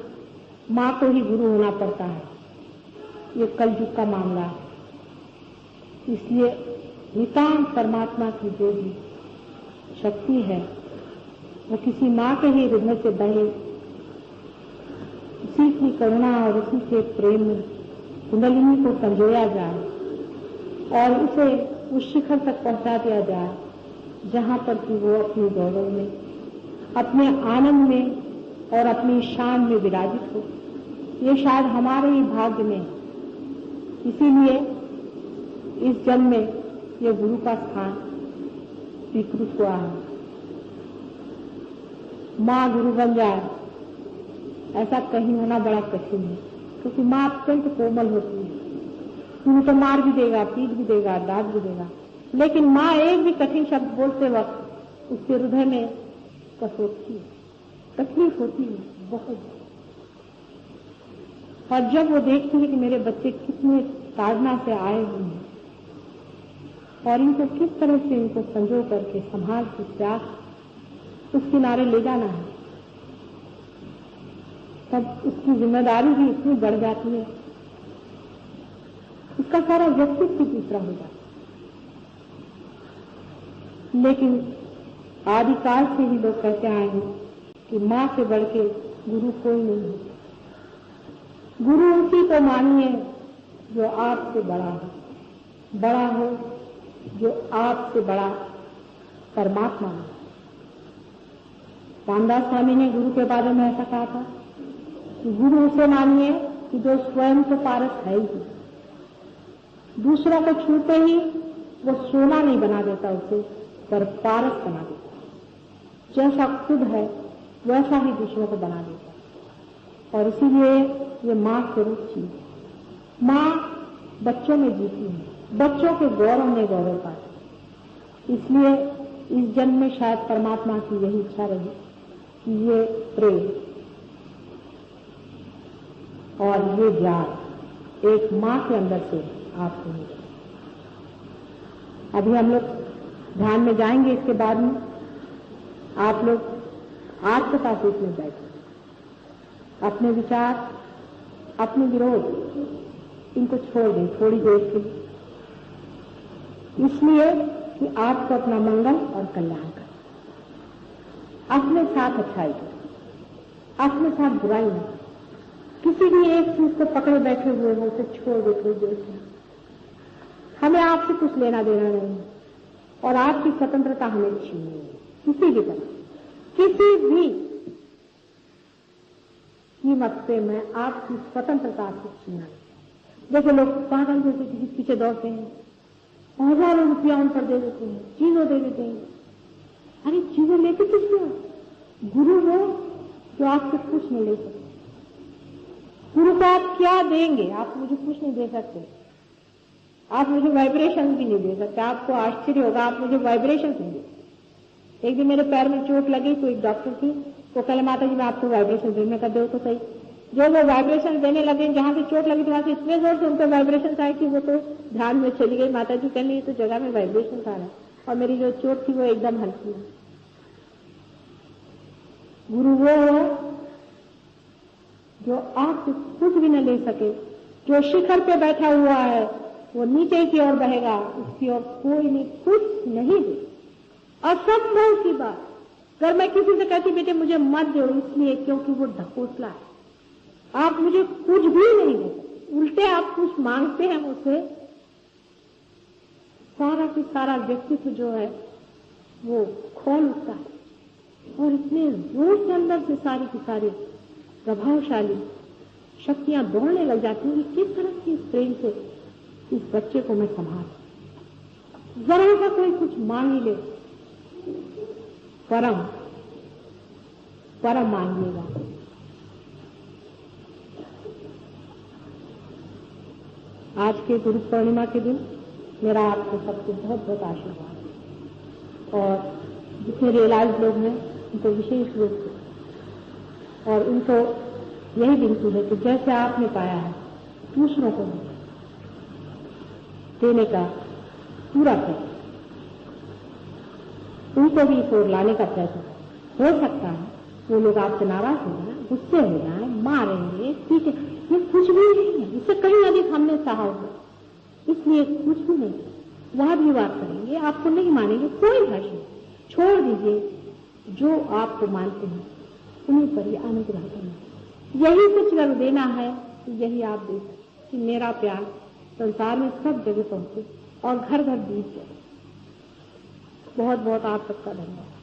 माँ को ही गुरु होना पड़ता है, ये कलयुग का मामला है। इसलिए नितांत परमात्मा की जो भी शक्ति है वो किसी माँ के ही हृदय से बहे, उसी की करुणा और उसी के प्रेम में कुंडलिनी को संजोया जाए और उसे उस शिखर तक पहुंचा दिया जाए जहां पर कि वो अपने गौरव में, अपने आनंद में और अपनी शान में विराजित हो। ये शायद हमारे ही भाग्य में, इसीलिए इस जन्म में ये गुरु का स्थान स्वीकृत हुआ है। माँ गुरु बन जाए ऐसा कहीं होना बड़ा कठिन है, क्योंकि माँ अत्यंत कोमल होती है। गुरु तो मार भी देगा, पीट भी देगा, डांट भी देगा, लेकिन माँ एक भी कठिन शब्द बोलते वक्त उसके हृदय में कसोटती है, तकलीफ होती है बहुत। और जब वो देखती है कि मेरे बच्चे कितने साधना से आए हुए हैं और इनको किस तरह से इनको संजो करके संभाल के प्यास उस किनारे ले जाना है, तब उसकी जिम्मेदारी भी इतनी बढ़ जाती है, उसका सारा व्यक्तित्व दूसरा हो जाता है। लेकिन आदिकाल से ही लोग कहते आए हैं कि माँ से बढ़ के गुरु कोई नहीं है। गुरु उसी को मानिए जो आपसे बड़ा है, बड़ा हो जो आपसे बड़ा परमात्मा है। रामदास स्वामी ने गुरु के बारे में ऐसा कहा था कि गुरु उसे मानिए कि जो स्वयं तो पारस है ही, दूसरों को छूते ही वो सोना नहीं बना देता उसे, पर पारस बना देता। जैसा खुद है वैसा ही दूसरों को बना देता। और इसीलिए ये माँ स्वरूप चीज है। माँ बच्चों में जीती है, बच्चों के गौरव में गौरव पाती। इसलिए इस जन्म में शायद परमात्मा की यही इच्छा रही कि ये प्रेम और ये ज्ञान एक माँ के अंदर से आपको मिले। अभी हम लोग ध्यान में जाएंगे, इसके बाद में आप लोग आत्मता से इसमें बैठे, अपने विचार, अपने विरोध इनको छोड़ दें थोड़ी देर के लिए इसलिए कि आपको अपना मंगल और कल्याण कर, अपने साथ अच्छाई कर, अपने साथ बुराई न, किसी भी एक चीज को पकड़े बैठे हुए हो उसे छोड़ दो थोड़ी देर से। हमें आपसे कुछ लेना देना नहीं और आपकी स्वतंत्रता हमें छीननी है, किसी भी तरह, किसी भी कीमत पे मैं आपकी स्वतंत्रता से छीनना नहीं। जैसे लोग पागल जैसे किसी पीछे दौड़ते हैं, हजारों रुपया उन पर दे देते हैं, चीजों दे देते हैं। अरे चीजें लेते किस लिए? गुरु वो जो आपसे कुछ नहीं ले सकते। गुरु को आप क्या देंगे? आप मुझे कुछ नहीं दे सकते, आप मुझे वाइब्रेशन भी नहीं दे सकते। आपको आश्चर्य होगा, आप मुझे वाइब्रेशन नहीं दे सकते। एक दिन मेरे पैर में चोट लगी तो एक डॉक्टर थी, वो कल माता जी मैं आपको वाइब्रेशन देने का दो तो सही। जो वो वाइब्रेशन देने लगे, जहां से चोट लगी वहां से इतने जोर से उनको वाइब्रेशन आए कि वो तो ध्यान में चली गई। माता जी कहने ये तो जगह में वाइब्रेशन आ रहा है और मेरी जो चोट थी वो एकदम हल्की है। गुरु वो है जो आपसे कुछ भी न ले सके, जो शिखर पे बैठा हुआ है वो नीचे की ओर बहेगा, उसकी ओर कोई नहीं कुछ नहीं दे। असंभव की बात। अगर मैं किसी से कहती बेटे मुझे मत दो, इसलिए क्योंकि वो ढकोसला है, आप मुझे कुछ भी नहीं दे सकते, उल्टे आप कुछ मांगते हैं मुझसे, सारा की सारा व्यक्तित्व जो है वो खोल उठता है और इतने जोर से अंदर से सारी की सारी प्रभावशाली शक्तियां दौड़ने लग जाती हैं कि किस तरह की प्रेम से इस बच्चे को मैं संभाल। जरा सा कोई कुछ मांग ही ले, परम परम मांगिएगा। आज के गुरु पूर्णिमा के दिन मेरा आपको सबको बहुत बहुत आशीर्वाद, और जितने रियलाइज लोग हैं उनको विशेष रूप से, और उनको यही विनती है कि जैसे आपने पाया है दूसरों को देने का पूरा प्रयत्न, उनको भी इस ओर लाने का प्रयत्न हो सकता है। वो लोग आपसे नाराज हो जाए, गुस्से हो जाए, मारेंगे, पीटे, ये कुछ भी नहीं है, इससे कहीं अधिक हमने सहा होगा, इसलिए कुछ भी नहीं, वाद विवाद करेंगे, आपको नहीं मानेंगे, कोई भाषण छोड़ दीजिए। जो आपको मानते हैं उन्हीं पर ही अनुग्रह करना, यही कुछ अगर देना है तो यही आप दे सकते कि मेरा प्यार संसार में सब जगह पहुंचे और घर घर बीत जाए। बहुत बहुत आप सबका धन्यवाद।